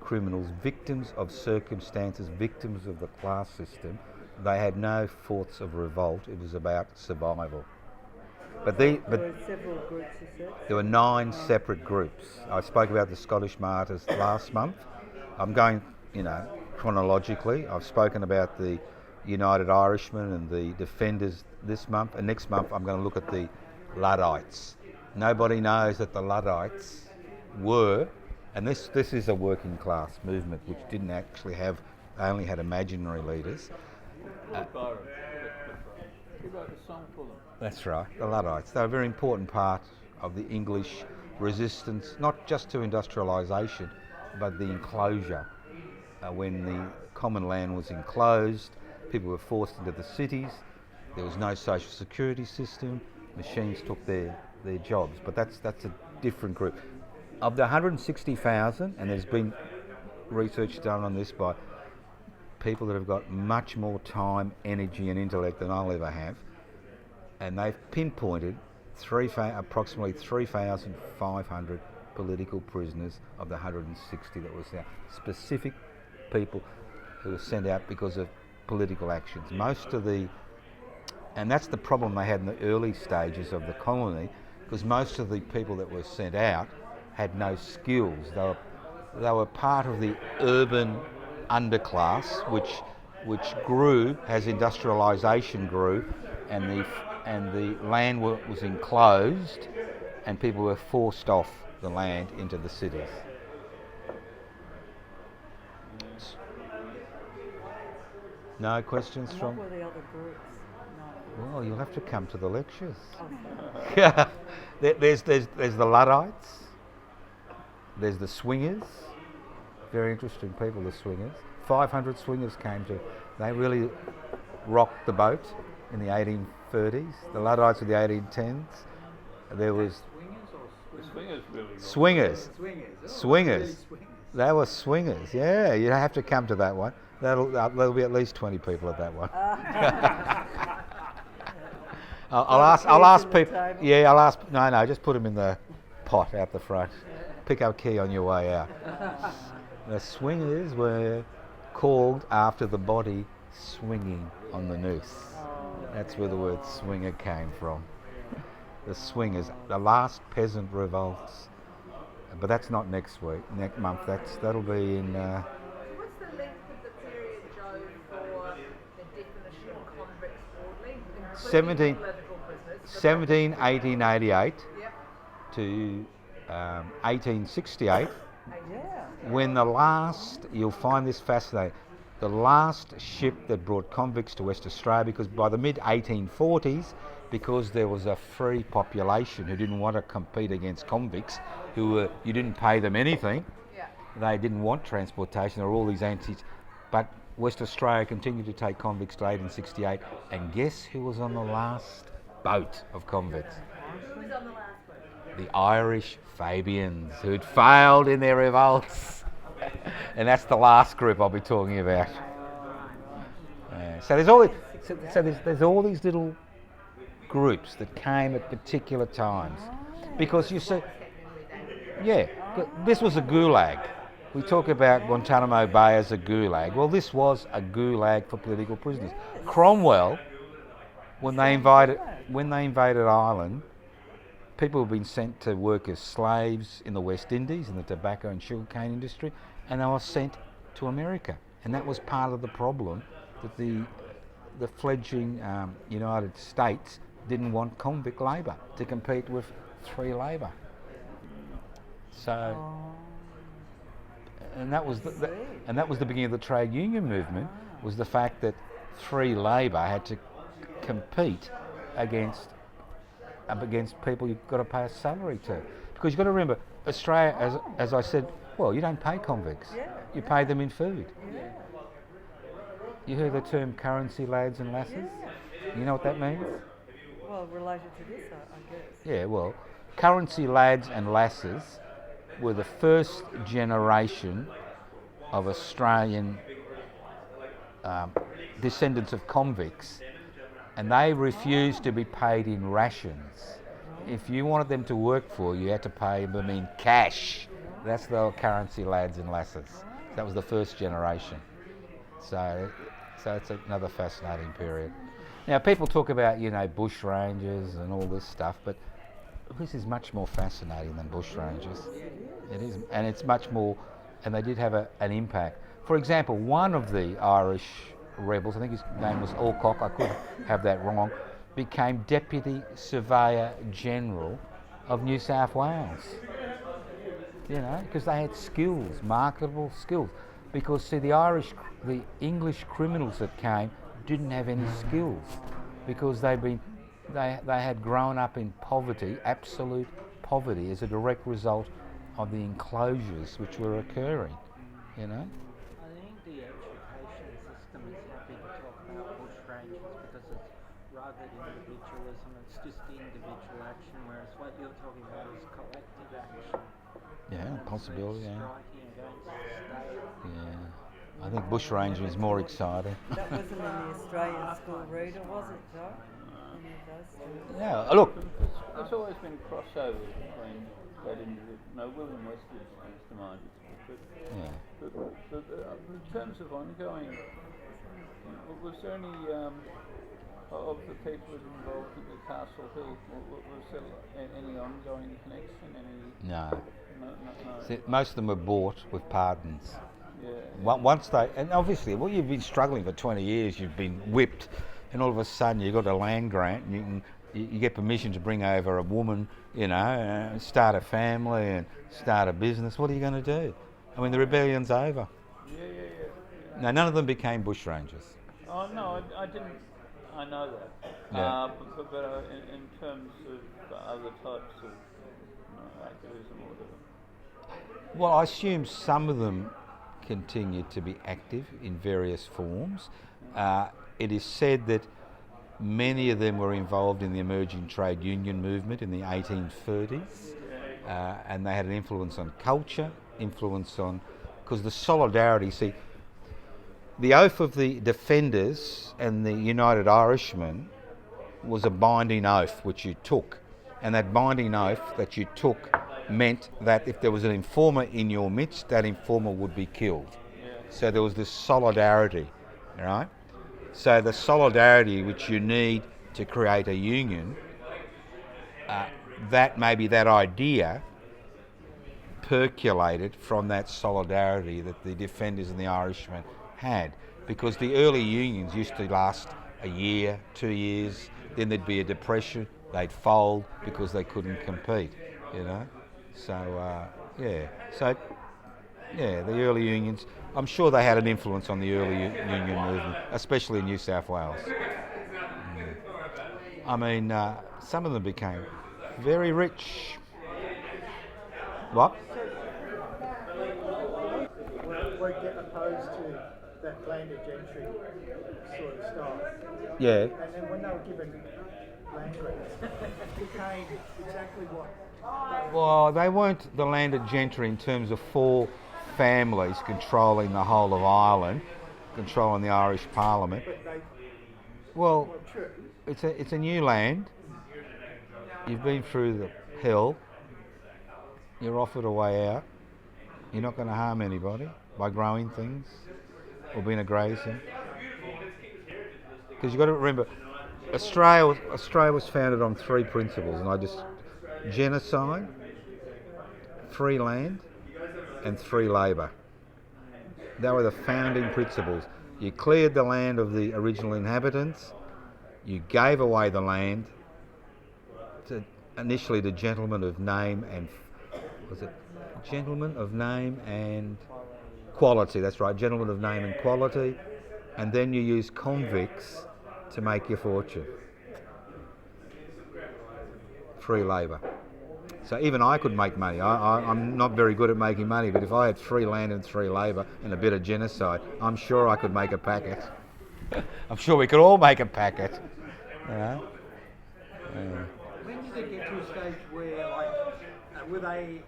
criminals, victims of circumstances, victims of the class system. They had no thoughts of revolt. It was about survival. There were several groups, you said? There were 9 separate groups. I spoke about the Scottish martyrs last month. I'm going, chronologically. I've spoken about the United Irishmen and the Defenders this month, and next month I'm going to look at the Luddites. Nobody knows that the Luddites were, and this is a working class movement which didn't actually have, they only had imaginary leaders. That's right, the Luddites. They're a very important part of the English resistance, not just to industrialisation, but the enclosure. When the common land was enclosed, people were forced into the cities, there was no social security system, machines took their jobs, but that's a different group. Of the 160,000, and there's been research done on this by people that have got much more time, energy and intellect than I'll ever have, and they've pinpointed approximately 3,500 political prisoners of the 160 that was there. Specific people who were sent out because of political actions. And that's the problem they had in the early stages of the colony, because most of the people that were sent out had no skills. They were part of the urban underclass, which grew as industrialisation grew, and the land was enclosed, and people were forced off the land into the cities. No questions And from? what were the other groups? No. Well, you'll have to come to the lectures. Okay. Yeah, there's the Luddites. There's the swingers. Very interesting people, the swingers. 500 swingers came to. They really rocked the boat in the 1830s. The Luddites were the 1810s. There was swingers. Swingers. They were swingers. Yeah, you have to come to that one. There'll be at least 20 people at that one. I'll ask people. Yeah, I'll ask. No, just put them in the pot out the front. Pick up a key on your way out. The swingers were called after the body swinging on the noose. That's where the word swinger came from. The swingers, the last peasant revolts. But that's not next month. That'll be in. What's the length of the period, Joe, for the definition of convicts broadly, including political prisoners? 1888 Yep. to 1868, Yeah. when you'll find this fascinating, the last ship that brought convicts to West Australia, because by the mid-1840s, because there was a free population who didn't want to compete against convicts, you didn't pay them anything, Yeah. they didn't want transportation, there were all these but West Australia continued to take convicts to 1868, and guess who was on the last boat of convicts? Who was on the last one? The Irish Fabians, who'd failed in their revolts. And that's the last group I'll be talking about. So there's all these little groups that came at particular times. Because you see, yeah, this was a gulag. We talk about Guantanamo Bay as a gulag. Well, this was a gulag for political prisoners. Cromwell, when they invaded Ireland, people have been sent to work as slaves in the West Indies in the tobacco and sugarcane industry, and they were sent to America. And that was part of the problem, that the fledgling United States didn't want convict labour to compete with free labour. So and that was and that was the beginning of the trade union movement. Was the fact that free labour had to compete against people you've got to pay a salary to, because you've got to remember Australia, as I said, well, you don't pay convicts, you pay them in food. You heard the term currency lads and lasses? You know what that means? Well, related to this, I guess. Yeah, well, currency lads and lasses were the first generation of Australian descendants of convicts, and they refused to be paid in rations. If you wanted them to work for you, you had to pay them in cash. That's the currency lads and lasses. That was the first generation. So it's another fascinating period. Now, people talk about, bush rangers and all this stuff, but this is much more fascinating than bush rangers. It is, and it's much more, and they did have an impact. For example, one of the Irish rebels, I think his name was Alcock, I could have that wrong, became Deputy Surveyor General of New South Wales. Because they had skills, marketable skills. Because, see, the English criminals that came didn't have any skills, because they had grown up in poverty, absolute poverty, as a direct result of the enclosures which were occurring. I think the education system is happy to talk about bush rangers because it's rather individualism, it's just individual action, whereas what you're talking about is collective action. Yeah, possibility, yeah. Striking against the state. Yeah. I think bushranger is more exciting. That wasn't in the Australian school reader, was it, Joe? Any of those stories? Yeah, look. There's always been crossover between that individual. No, William Westwood comes to mind. But in terms of ongoing, was there any of the people that were involved in the Castle Hill? Was there any ongoing connection? No. No. See, most of them were bought with pardons. Yeah. Once and obviously, you've been struggling for 20 years, you've been whipped, and all of a sudden you got a land grant, and you get permission to bring over a woman, start a family and start a business. What are you going to do? I mean, the rebellion's over. Yeah. No, none of them became bushrangers. Oh no, I didn't. I know that. Yeah. But in terms of other types of activism or whatever. Well, I assume some of them continued to be active in various forms. It is said that many of them were involved in the emerging trade union movement in the 1830s, and they had an influence on culture, because the solidarity, see, the oath of the defenders and the United Irishmen was a binding oath which you took, and that binding oath that you took meant that if there was an informer in your midst, that informer would be killed. So there was this solidarity, right? So the solidarity which you need to create a union, that idea percolated from that solidarity that the defenders and the Irishmen had, because the early unions used to last a year, 2 years, then there'd be a depression, they'd fold because they couldn't compete, So, the early unions, I'm sure they had an influence on the early union movement, especially in New South Wales. I mean, some of them became very rich. What? Were get opposed to that landed gentry sort of style. Yeah. And then when they were given land grants, it became exactly what. Well, they weren't the landed gentry in terms of 4 families controlling the whole of Ireland, controlling the Irish Parliament. Well, it's a new land. You've been through the hell. You're offered a way out. You're not going to harm anybody by growing things or being a grazer. Because you've got to remember, Australia was founded on 3 principles, and genocide, free land, and free labour. They were the founding principles. You cleared the land of the original inhabitants, you gave away the land initially to gentlemen of name and Quality, that's right, gentlemen of name and quality. And then you use convicts to make your fortune. Free labour. So even I could make money. I'm not very good at making money, but if I had free land and free labour and a bit of genocide, I'm sure I could make a packet. I'm sure we could all make a packet. You know? When did it get to a stage where, like, were they,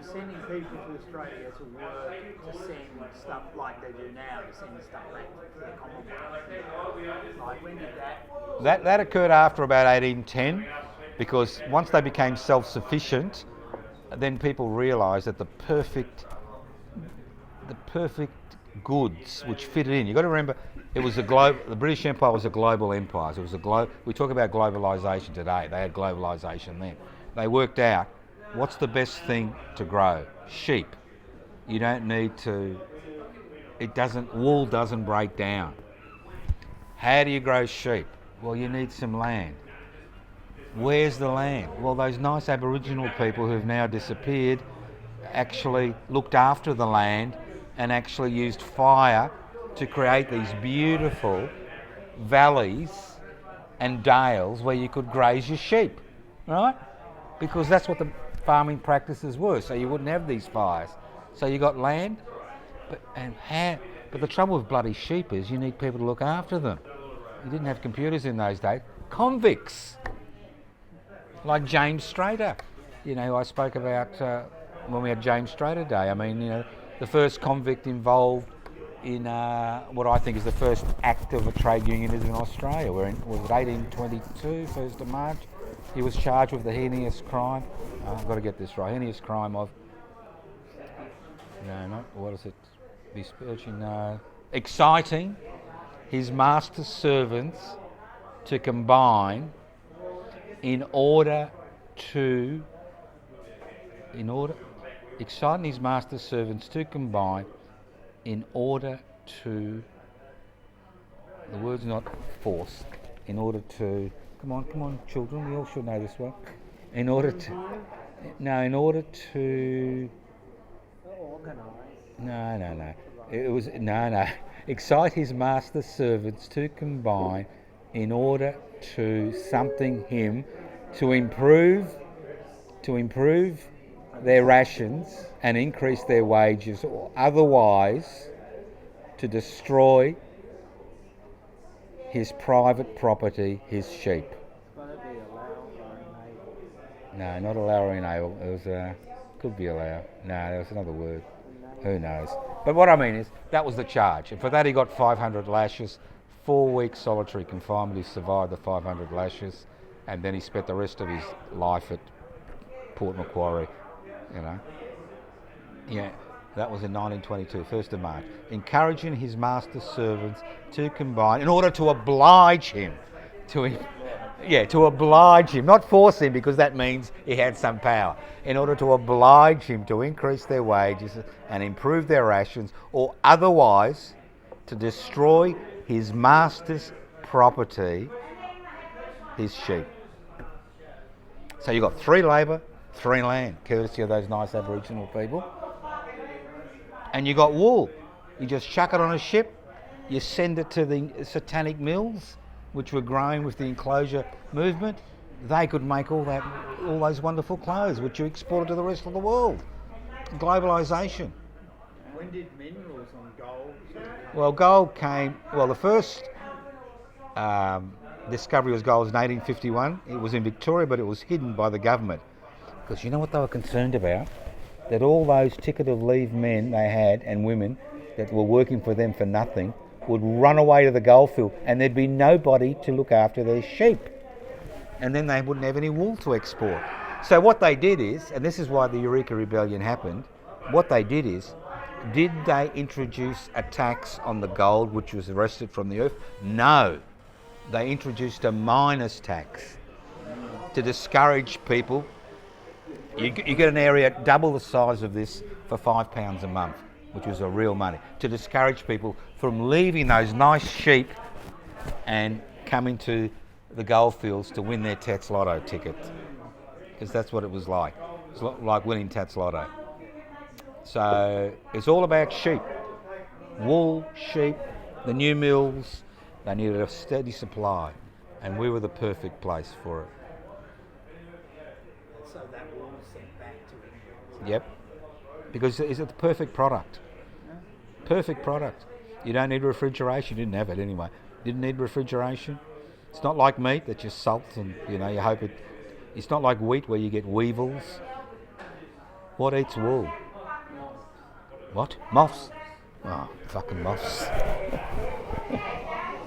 sending people to Australia to work, to send stuff like they do now, to send stuff back to the Commonwealth? Like, when did that? That occurred after about 1810, because once they became self-sufficient, then people realised that the perfect goods which fitted in. You've got to remember, the British Empire was a global empire. It was we talk about globalisation today. They had globalisation then. They worked out what's the best thing to grow. Sheep. You don't need to. Wool doesn't break down. How do you grow sheep? Well, you need some land. Where's the land? Well, those nice Aboriginal people who've now disappeared actually looked after the land and actually used fire to create these beautiful valleys and dales where you could graze your sheep, right? Because that's what the farming practices were, so you wouldn't have these fires. So you got land, but the trouble with bloody sheep is you need people to look after them. You didn't have computers in those days. Convicts, like James Strader, who I spoke about when we had James Strader Day. I mean, the first convict involved in what I think is the first act of a trade unionism in Australia. Was it 1822, 1st of March? He was charged with the heinous crime. I've got to get this right. Heinous crime of, what is it? Besmirching, exciting his master's servants to combine exciting his master's servants to combine in order to, the word's not force, in order to, come on children, we all should know this one. In order to excite his master's servants to combine in order to something him to improve their rations and increase their wages, or otherwise to destroy his private property, his sheep. No, not allow or enable. It was could be allow. No, there was another word. Who knows? But what I mean is, that was the charge. And for that he got 500 lashes, 4 weeks solitary confinement. He survived the 500 lashes, and then he spent the rest of his life at Port Macquarie, Yeah, that was in 1922, 1st of March. Encouraging his master's servants to combine in order to oblige him. To oblige him, not force him, because that means he had some power. In order to oblige him to increase their wages and improve their rations, or otherwise to destroy his master's property, his sheep. So you've got free labour, free land, courtesy of those nice Aboriginal people. And you got wool. You just chuck it on a ship, you send it to the satanic mills, which were growing with the enclosure movement. They could make all those wonderful clothes, which you exported to the rest of the world. Globalisation. When did minerals on gold? Well, gold came. Well, the first discovery of gold was in 1851. It was in Victoria, but it was hidden by the government. Because you know what they were concerned about? That all those ticket of leave men they had, and women, that were working for them for nothing, would run away to the goldfield, and there'd be nobody to look after their sheep. And then they wouldn't have any wool to export. So what they did is, and this is why the Eureka Rebellion happened, what they did is, did they introduce a tax on the gold which was wrested from the earth? No. They introduced a miner's tax to discourage people. You get an area double the size of this for £5 a month, which was a real money, to discourage people from leaving those nice sheep and coming to the goldfields to win their Tats Lotto ticket, because that's what it was like. It's like winning Tats Lotto. So it's all about sheep. Wool, sheep, the new mills, they needed a steady supply, and we were the perfect place for it. So that will send back to England. Yep. Because it's the perfect product. Perfect product. You don't need refrigeration. You didn't have it anyway. Didn't need refrigeration. It's not like meat that you salt and you hope it. It's not like wheat where you get weevils. What eats wool? What? Moths. Oh, fucking moths.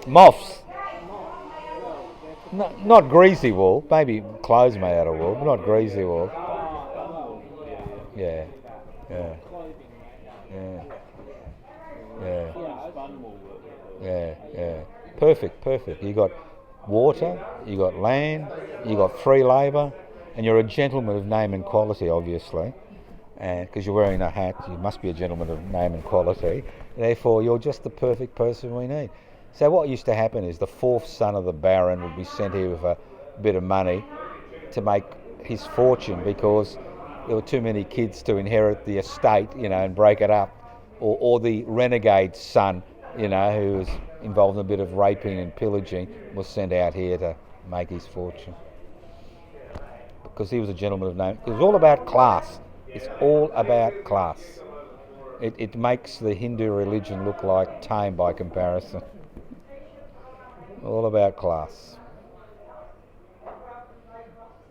Moths. No, not greasy wool. Maybe clothes made out of wool, but not greasy wool. Yeah. Yeah. Yeah. Yeah. Yeah. Perfect. You got water, you got land, you got free labour, and you're a gentleman of name and quality, obviously. And because you're wearing a hat, you must be a gentleman of name and quality. Therefore, you're just the perfect person we need. So what used to happen is the fourth son of the Baron would be sent here with a bit of money to make his fortune because there were too many kids to inherit the estate, and break it up. Or the renegade son, who was involved in a bit of raping and pillaging, was sent out here to make his fortune. Because he was a gentleman of name. It was all about class. It's all about class. It makes the Hindu religion look like tame by comparison. All about class.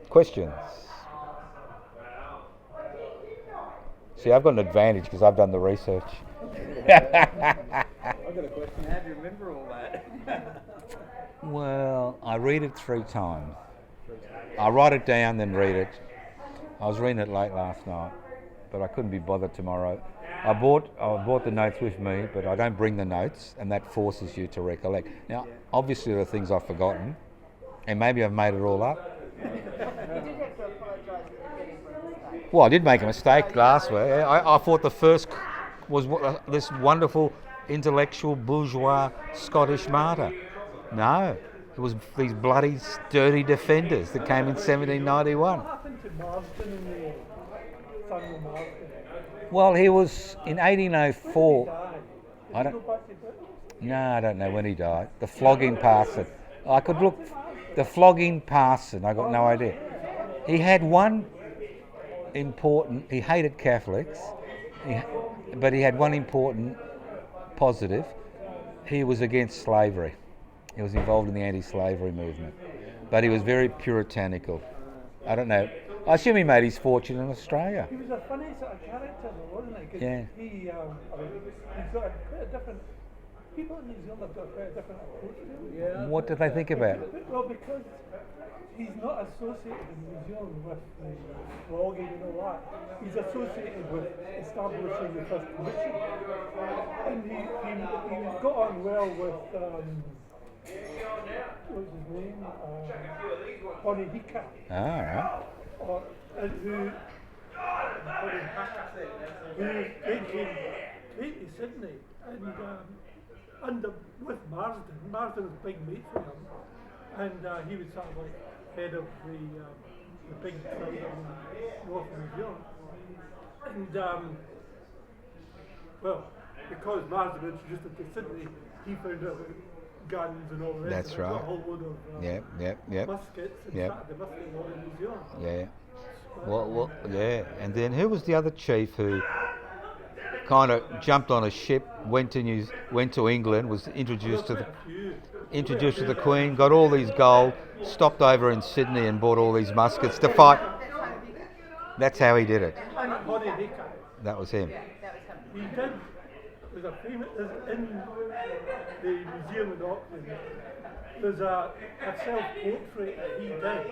Questions? See, I've got an advantage because I've done the research. I've got a question. How do you remember all that? Well, I read it 3 times. I write it down, then read it. I was reading it late last night, but I couldn't be bothered tomorrow. I brought the notes with me, but I don't bring the notes, and that forces you to recollect. Now, obviously there are things I've forgotten, and maybe I've made it all up. You did have to apologise at the beginning for a mistake. Well, I did make a mistake last week. I thought the first was this wonderful intellectual bourgeois Scottish martyr. No, it was these bloody sturdy defenders that came in 1791. What happened to Marsden in the Samuel Marsden? Well, he was in 1804. Died. I Did he don't. go back to Britain? No, I don't know when he died. The flogging parson. I could look. The flogging parson. I got no idea. He had one important. He hated Catholics, but he had one important positive. He was against slavery. He was involved in the anti-slavery movement, but he was very puritanical. I don't know. I assume he made his fortune in Australia. He was a funny sort of character, though, wasn't he? 'Cause Yeah. he's got quite a different. People in New Zealand have got quite a different approach to him. Yeah. What did they think about it? Well, because he's not associated in New Zealand with the blogging and all that. He's associated with establishing the first commission. And he got on well with, what was his name? Bonnie Hika. All right. Who they came to Sydney and with Marsden. Marsden was a big mate for him, and he was sort of like head of the big tribe in North New Zealand. And well, because Marsden introduced him to Sydney, he found out about guns and all the rest. That's of it. Got right. a whole load of Yep. muskets and Yep. started the musket war in New Zealand. Yeah. Well, yeah. And then who was the other chief who kind of jumped on a ship, went to England, was introduced to the Queen, got all these gold, stopped over in Sydney and bought all these muskets to fight. That's how he did it. Bonnie Hika. That was him. He did. There's a famous in the museum in Auckland. There's a self-portrait that he did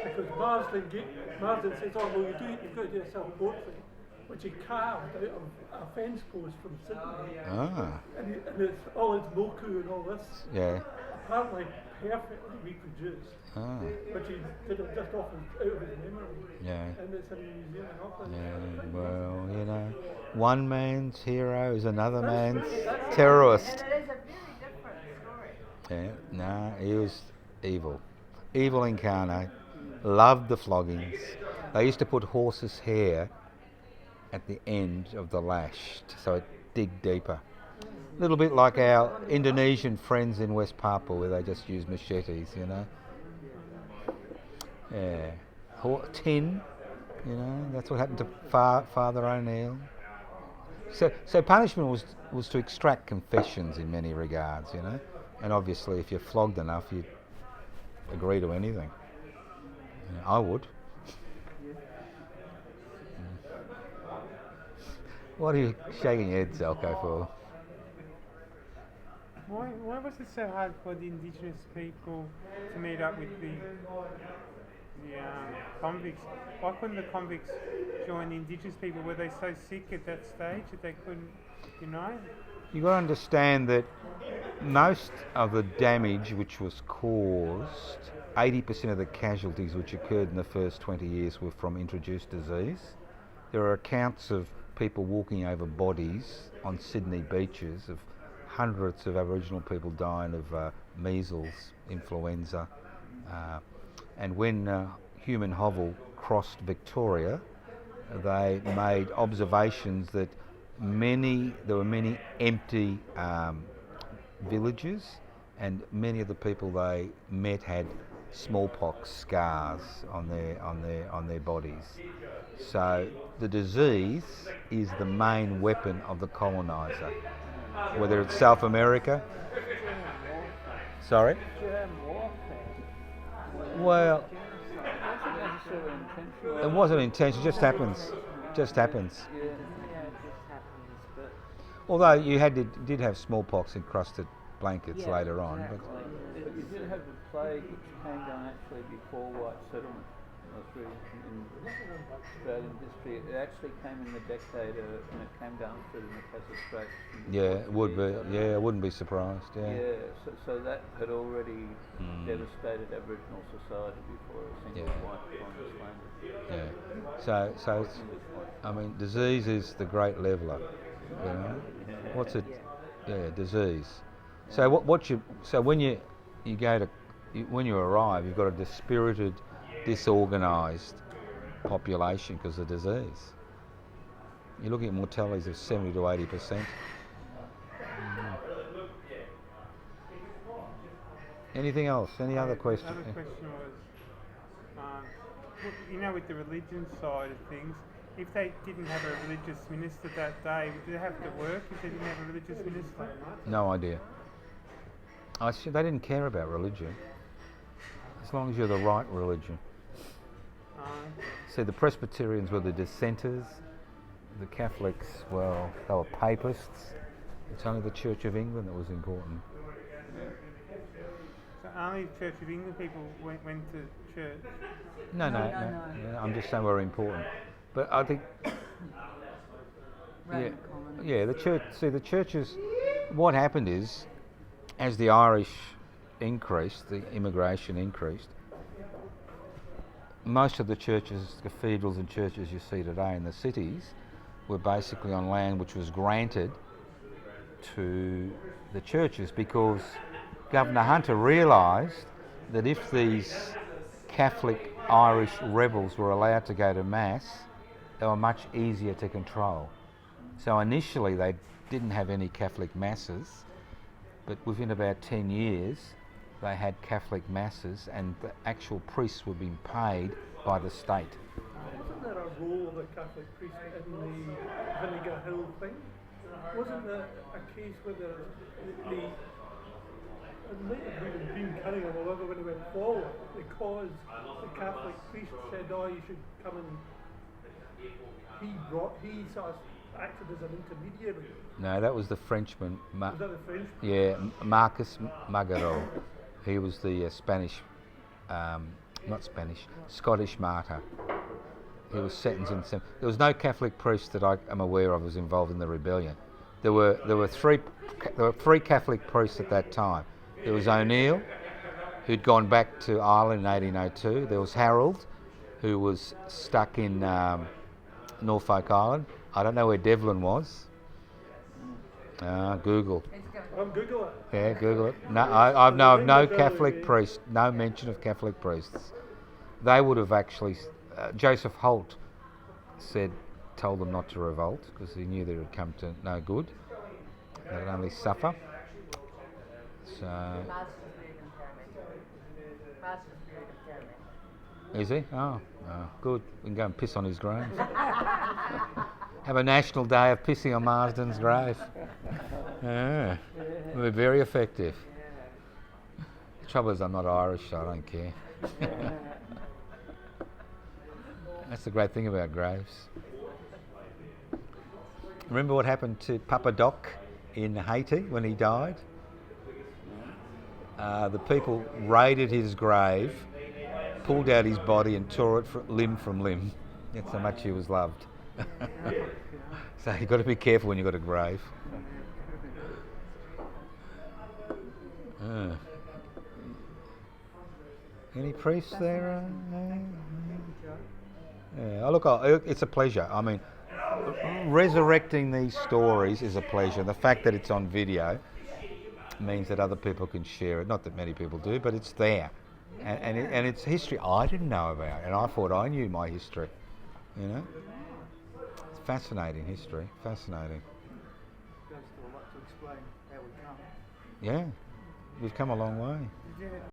because Marsden says, "Oh well, you've got to do a self-portrait," which he carved out of a fence post from Sydney, Ah, and it's all his moku and all this. yeah. Apparently perfectly reproduced, Ah, but he did it just out of his memory. yeah. And it's in the museum in Auckland. Yeah, well, one man's hero is another man's terrorist. And it is a very different story. Yeah, no, he was evil. Evil incarnate. Loved the floggings. They used to put horses' hair at the end of the lash so it dig deeper. A little bit like our Indonesian friends in West Papua, where they just use machetes, you know. Yeah. Tin, you know, that's what happened to Father O'Neill. So punishment was to extract confessions in many regards, you know. And obviously, if you're flogged enough, you'd agree to anything. You know, I would. What are you shaking your head, Zelko, for? Why was it so hard for the indigenous people to meet up with the convicts? Why couldn't the convicts join the indigenous people? Were they so sick at that stage that they couldn't unite? You've got to understand that most of the damage which was caused, 80% of the casualties which occurred in the first 20 years were from introduced disease. There are accounts of people walking over bodies on Sydney beaches, of hundreds of Aboriginal people dying of measles, influenza. And when Hume and Hovell crossed Victoria, they made observations that there were many empty villages, and many of the people they met had smallpox scars on their bodies. So the disease is the main weapon of the coloniser, whether it's South America. Sorry? Well, it wasn't intentional. It just happens. Just happens. Although you did have smallpox encrusted blankets later on. But you did have the plague which came down actually before white settlement. I was reading in Australian history. It actually came in the decade and it came down through the Macassar Straits. Yeah, it would be. Yeah, I wouldn't be surprised. Yeah. Yeah. So that had already devastated Aboriginal society before a single white colonist landed. Yeah. So it's, I mean, disease is the great leveller. You know, what's it? Yeah, disease. So when you when you arrive, you've got a dispirited, disorganised population because of disease. You're looking at mortalities of 70 to 80%. Anything else? Any other question? Another question was, with the religion side of things, if they didn't have a religious minister that day, would they have to work if they didn't have a religious minister? No idea. They didn't care about religion, as long as you're the right religion. See, the Presbyterians were the dissenters, the Catholics, well, they were papists. It's only the Church of England that was important. So only Church of England people went to church? No. I'm just saying we're important. But I think, the church. See, the churches. What happened is, as the Irish increased, the immigration increased. Most of the churches, cathedrals, and churches you see today in the cities were basically on land which was granted to the churches because Governor Hunter realised that if these Catholic Irish rebels were allowed to go to Mass, they were much easier to control. So initially they didn't have any Catholic Masses, but within about 10 years they had Catholic Masses and the actual priests were being paid by the state. Wasn't there a role of a Catholic priest in the Vinegar Hill thing? Wasn't there a case where it might have been Cunningham or whatever when he went forward because the Catholic priest said, you should come and he sort of acted as an intermediary. No, that was the Frenchman. Was that the Frenchman? Yeah, Marcus Magaro. He was the Scottish martyr. He was sentenced in. There was no Catholic priest that I am aware of was involved in the rebellion. There were three Catholic priests at that time. There was O'Neill, who'd gone back to Ireland in 1802. There was Harold, who was stuck in Norfolk Island. I don't know where Devlin was. Google. I'm Googling it. Yeah, Google it. No, I know of no Catholic priest, no mention of Catholic priests. They would have actually. Joseph Holt told them not to revolt because he knew that it would come to no good. They can only suffer. So, is he? Oh, good. We can go and piss on his grave. Have a national day of pissing on Marsden's grave. Yeah, it'll be very effective. The trouble is I'm not Irish, so I don't care. That's the great thing about graves. Remember what happened to Papa Doc in Haiti when he died? The people raided his grave, pulled out his body and tore it limb from limb. That's how much he was loved. So you've got to be careful when you've got a grave. Any priests there? Yeah. Oh, look, it's a pleasure. I mean, resurrecting these stories is a pleasure. The fact that it's on video means that other people can share it. Not that many people do, but it's there. And it's history I didn't know about, and I thought I knew my history. You know? It's fascinating history. Fascinating. Goes to a lot to explain how we come. Yeah. We've come a long way.